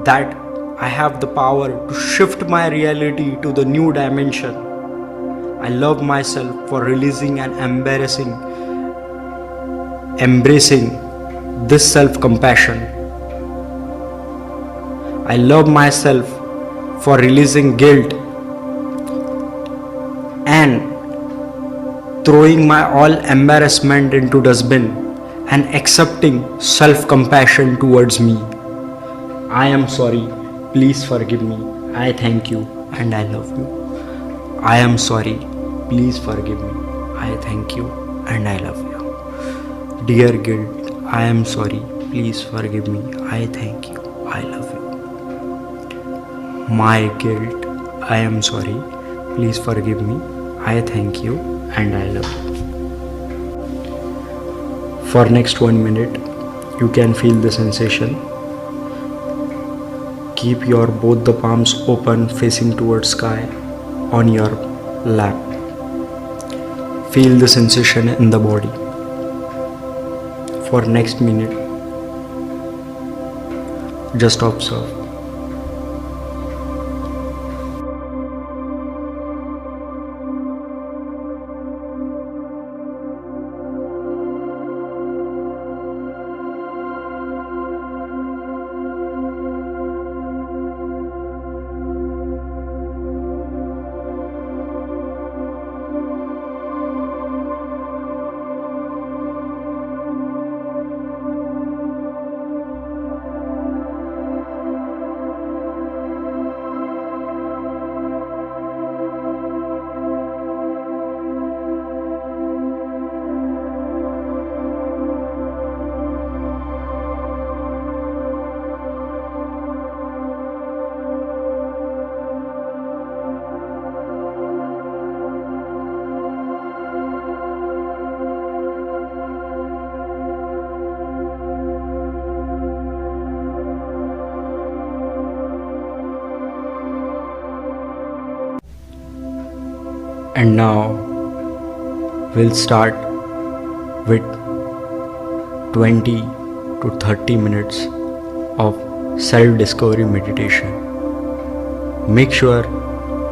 that I have the power to shift my reality to the new dimension. I love myself for releasing and embracing this self-compassion. I love myself for releasing guilt and throwing my all embarrassment into dustbin and accepting self-compassion towards me. I am sorry. Please forgive me. I thank you and I love you. I am sorry. Please forgive me. I thank you and I love you. Dear guilt, I am sorry. Please forgive me. I thank you. I love you. My guilt, I am sorry. Please forgive me. I thank you and I love you. For next 1 minute, you can feel the sensation. Keep your both the palms open facing towards sky on your lap. Feel the sensation in the body. For next minute, just observe. And now we'll start with 20 to 30 minutes of self-discovery meditation. Make sure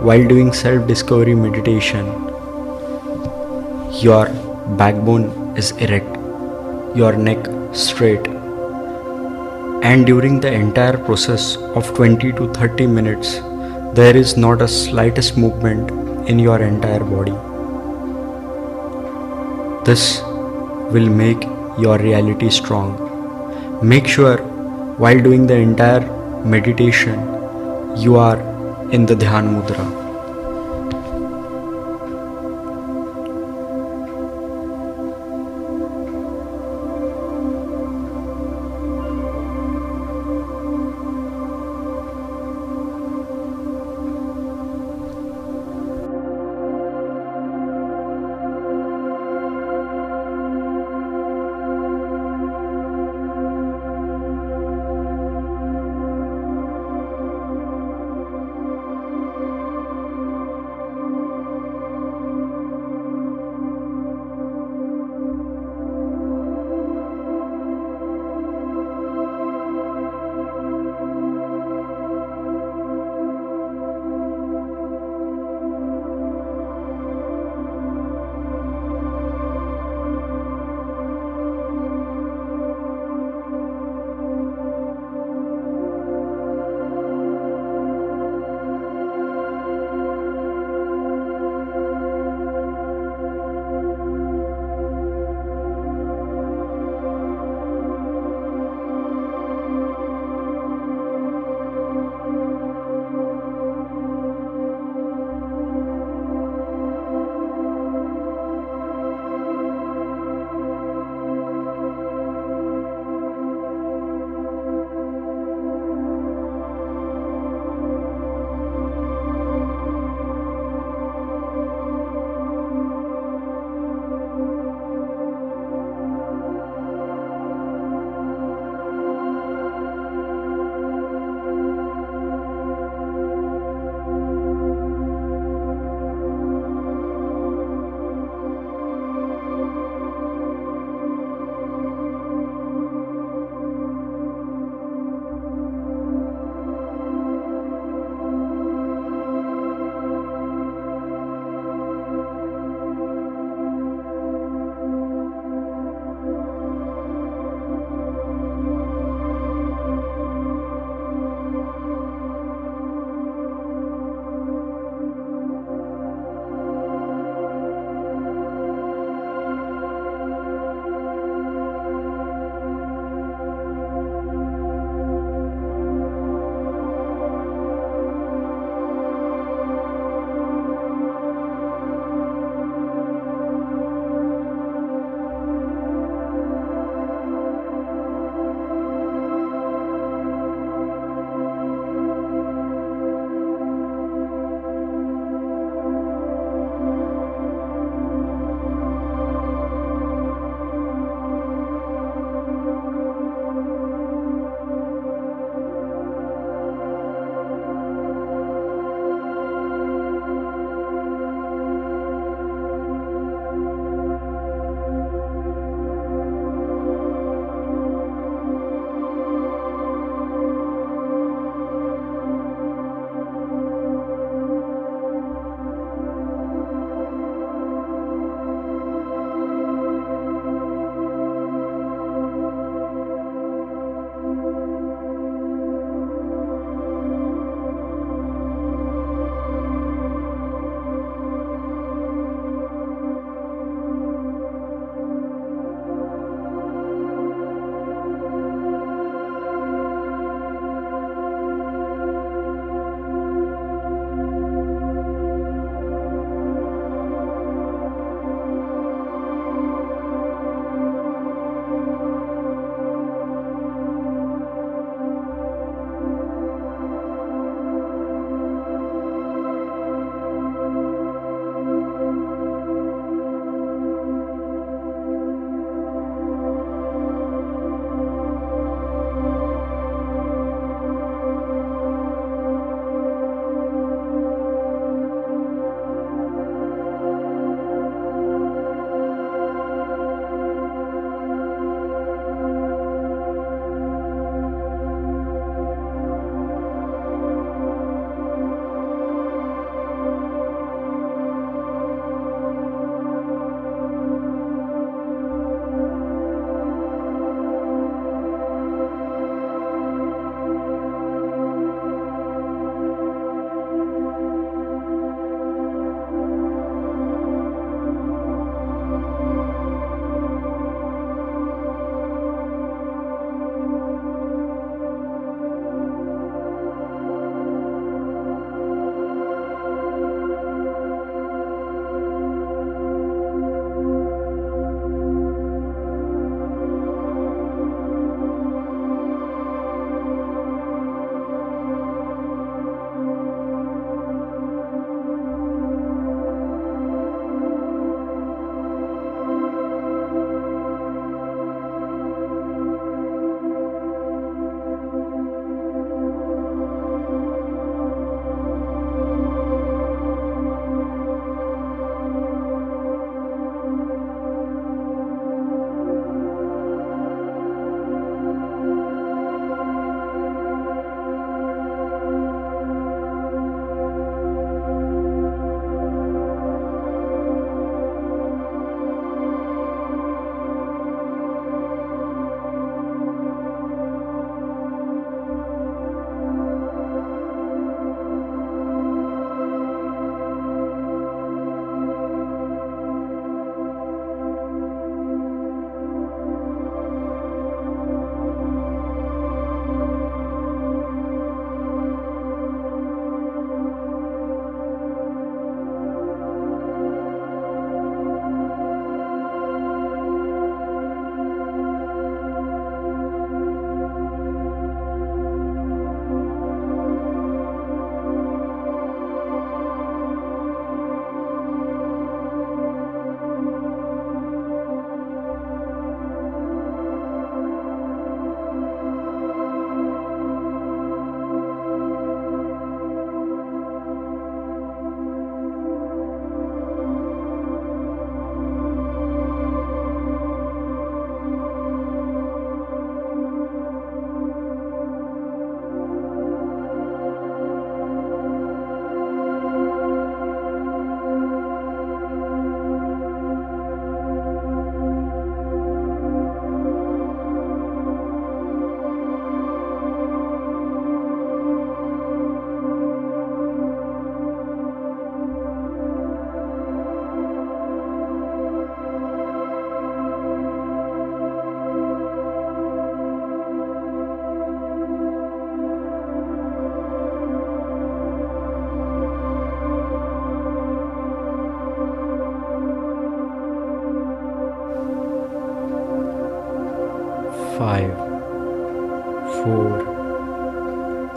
while doing self-discovery meditation, your backbone is erect, your neck straight, and during the entire process of 20 to 30 minutes, there is not a slightest movement in your entire body. This will make your reality strong. Make sure while doing the entire meditation, you are in the Dhyan Mudra.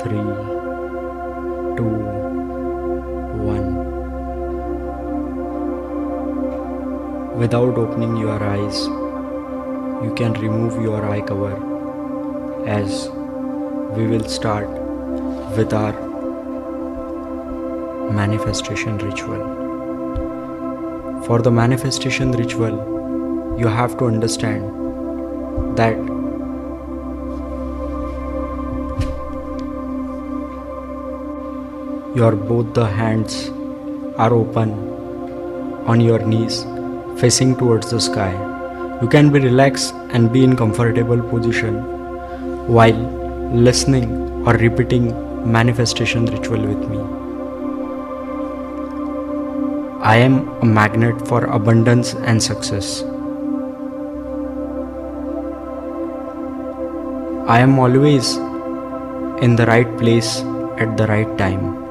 3, 2, 1. Without opening your eyes, you can remove your eye cover as we will start with our manifestation ritual. For the manifestation ritual, you have to understand that your both the hands are open on your knees facing towards the sky. You can be relaxed and be in comfortable position while listening or repeating manifestation ritual with me. I am a magnet for abundance and success. I am always in the right place at the right time.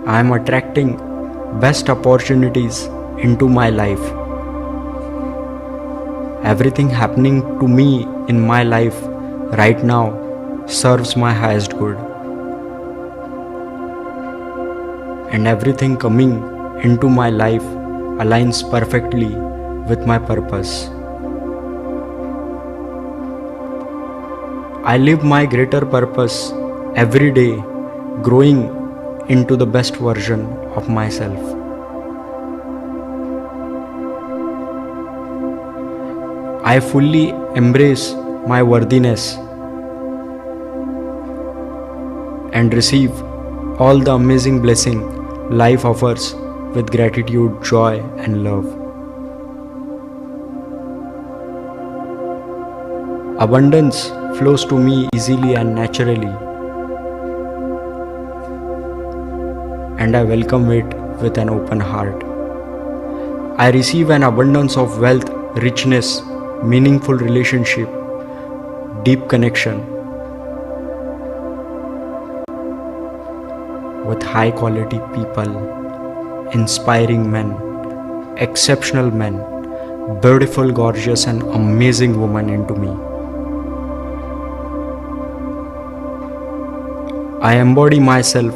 I am attracting best opportunities into my life. Everything happening to me in my life right now serves my highest good. And everything coming into my life aligns perfectly with my purpose. I live my greater purpose every day, growing into the best version of myself. I fully embrace my worthiness and receive all the amazing blessing life offers with gratitude, joy, and love. Abundance flows to me easily and naturally, and I welcome it with an open heart. I receive an abundance of wealth, richness, meaningful relationship, deep connection with high quality people, inspiring men, exceptional men, beautiful, gorgeous, and amazing women into me. I embody myself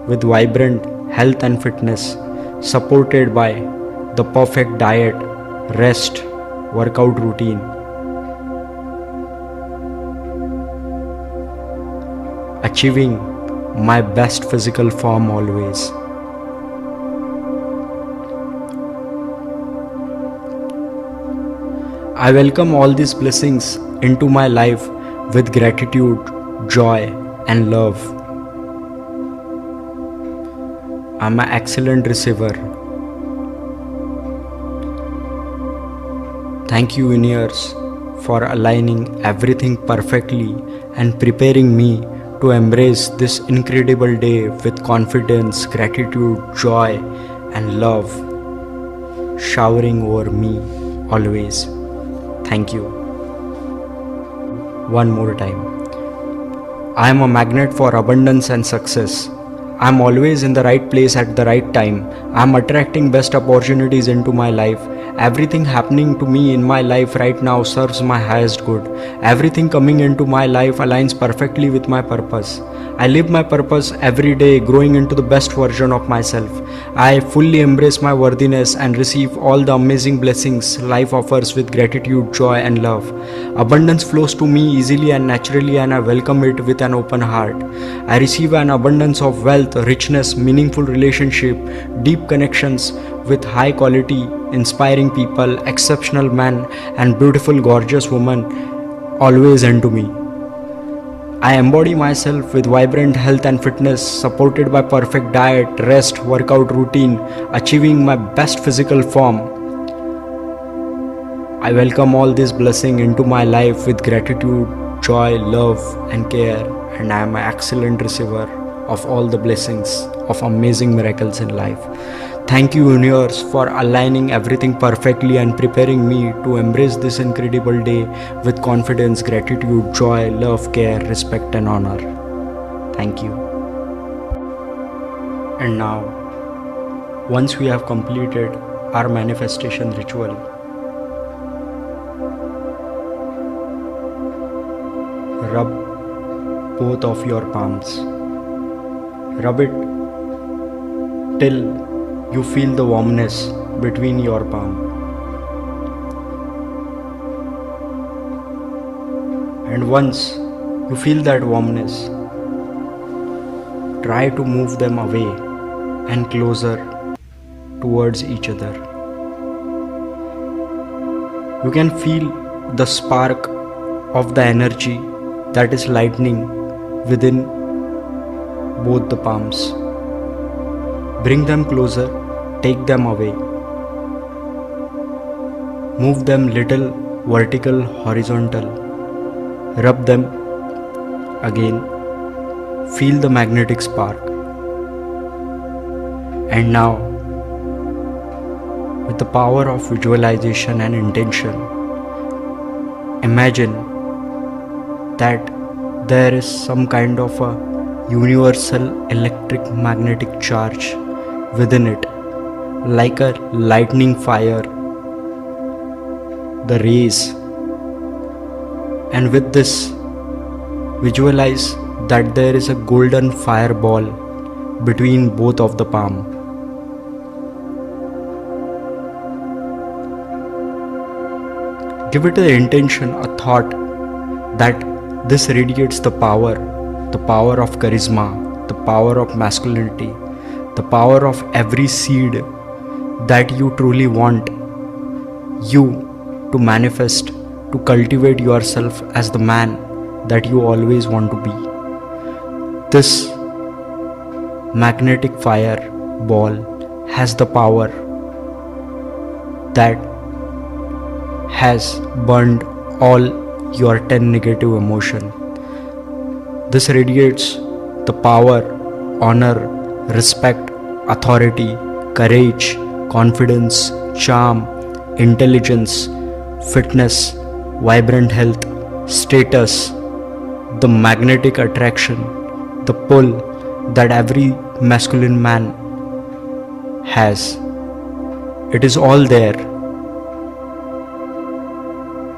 with vibrant health and fitness, supported by the perfect diet, rest, workout routine. Achieving my best physical form always. I welcome all these blessings into my life with gratitude, joy, and love. I'm an excellent receiver. Thank you, universe, for aligning everything perfectly and preparing me to embrace this incredible day with confidence, gratitude, joy, and love showering over me always. Thank you. One more time. I am a magnet for abundance and success. I am always in the right place at the right time. I am attracting best opportunities into my life. Everything happening to me in my life right now serves my highest good. Everything coming into my life aligns perfectly with my purpose. I live my purpose every day, growing into the best version of myself. I fully embrace my worthiness and receive all the amazing blessings life offers with gratitude, joy, and love. Abundance flows to me easily and naturally, and I welcome it with an open heart. I receive an abundance of wealth, richness, meaningful relationship, deep connections with high quality, inspiring people, exceptional men, and beautiful, gorgeous women always into me. I embody myself with vibrant health and fitness, supported by perfect diet, rest, workout routine, achieving my best physical form. I welcome all this blessing into my life with gratitude, joy, love, and care, and I am an excellent receiver of all the blessings of amazing miracles in life. Thank you, universe, for aligning everything perfectly and preparing me to embrace this incredible day with confidence, gratitude, joy, love, care, respect, and honor. Thank you. And now, once we have completed our manifestation ritual, rub both of your palms. Rub it till you feel the warmness between your palm. And once you feel that warmness, try to move them away and closer towards each other. You can feel the spark of the energy that is lightning within both the palms. Bring them closer, take them away. Move them little vertical, horizontal. Rub them again. Feel the magnetic spark. And now, with the power of visualization and intention, imagine that there is some kind of a universal electric magnetic charge within it, like a lightning fire, the rays. And with this, visualize that there is a golden fireball between both of the palm. Give it an intention, a thought that this radiates the power of charisma, the power of masculinity, the power of every seed that you truly want you to manifest, to cultivate yourself as the man that you always want to be. This magnetic fire ball has the power that has burned all your 10 negative emotion. This radiates the power, honor, respect, authority, courage, confidence, charm, intelligence, fitness, vibrant health, status, the magnetic attraction, the pull that every masculine man has. It is all there.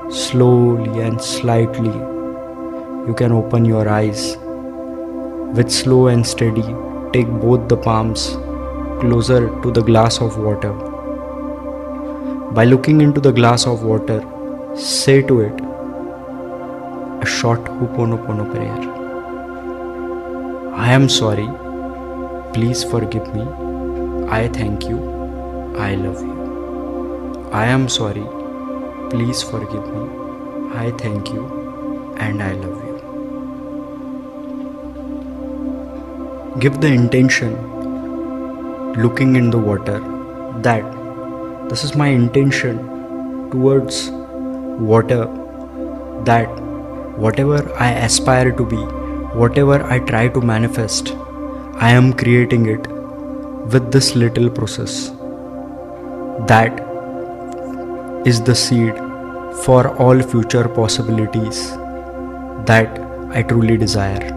Slowly and slightly, you can open your eyes. With slow and steady, take both the palms closer to the glass of water. By looking into the glass of water, say to it a short Ho'oponopono prayer. I am sorry. Please forgive me. I thank you. I love you. I am sorry. Please forgive me. I thank you and I love you. Give the intention, looking in the water, that this is my intention towards water, that whatever I aspire to be, whatever I try to manifest, I am creating it with this little process. That is the seed for all future possibilities that I truly desire.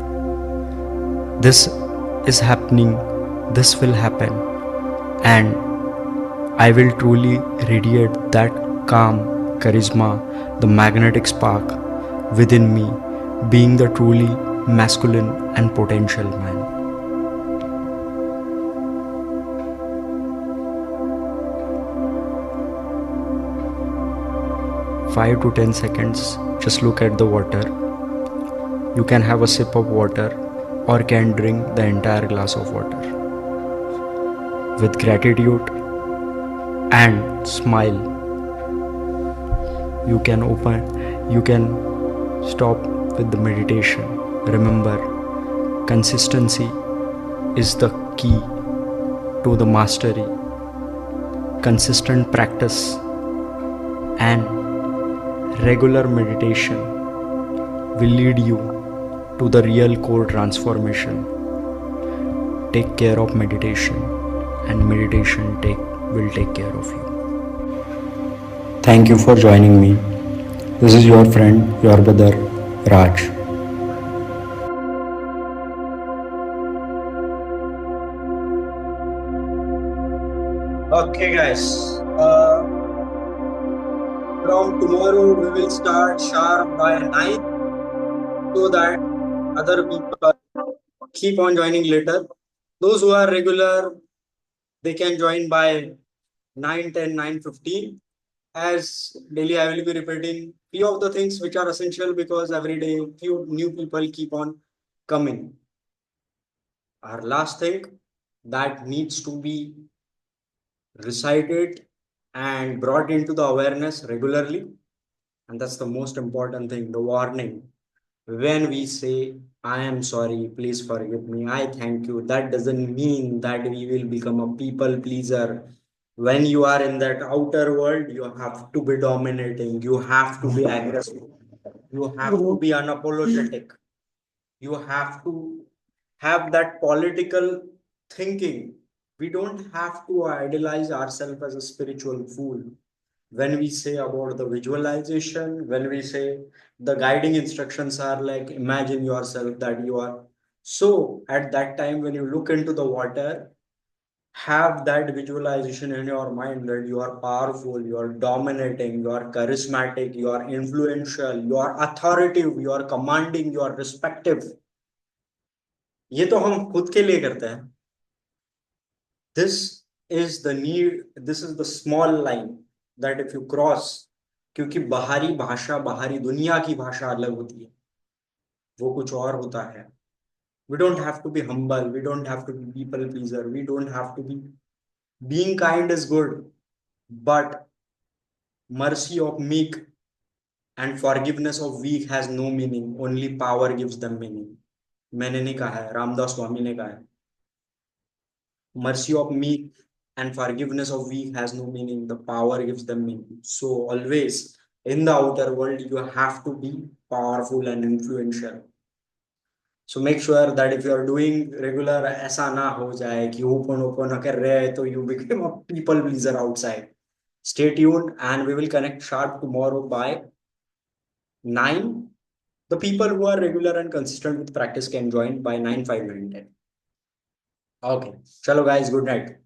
This is happening, this will happen, and I will truly radiate that calm, charisma, the magnetic spark within me, being the truly masculine and potential man. Five to 10 seconds, just look at the water. You can have a sip of water or can drink the entire glass of water. With gratitude and smile, you can stop with the meditation. Remember, consistency is the key to the mastery. Consistent practice and regular meditation will lead you to the real core transformation. Take care of meditation, and meditation will take care of you. Thank you for joining me. This is your friend, your brother, Raj. Okay, guys. From tomorrow, we will start sharp by 9 so that Other people keep on joining later. Those who are regular, they can join by 9, 10, 9:15. As daily, I will be repeating few of the things which are essential because every day few new people keep on coming. Our last thing that needs to be recited and brought into the awareness regularly, and that's the most important thing, the warning. When we say, I am sorry, please forgive me, I thank you, that doesn't mean that we will become a people pleaser. When you are in that outer world, you have to be dominating, you have to be aggressive, you have to be unapologetic, you have to have that political thinking. We don't have to idealize ourselves as a spiritual fool. When we say about the visualization, when we say the guiding instructions are like, imagine yourself that you are. So at that time, when you look into the water, have that visualization in your mind that you are powerful, you are dominating, you are charismatic, you are influential, you are authoritative, you are commanding, you are respective. ये तो हम खुद के लिए करते हैं. This is the need, this is the small line that if you cross, क्योंकि बाहरी भाषा, बाहरी दुनिया की भाषा अलग होती है, वो कुछ और होता है. We don't have to be humble, we don't have to be people pleaser, we don't have to be, being kind is good, but mercy of meek and forgiveness of weak has no meaning, only power gives them meaning. मैंने नहीं कहा है, रामदास स्वामी ने कहा है. Mercy of meek and forgiveness of weak has no meaning. The power gives them meaning. So always in the outer world, you have to be powerful and influential. So make sure that if you are doing regular, ऐसा ना हो जाए कि open open कर रहे हैं तो you become a people pleaser outside. Stay tuned and we will connect sharp tomorrow by 9. The people who are regular and consistent with practice can join by 9, 5, 9, 10. Okay. Chalo guys, good night.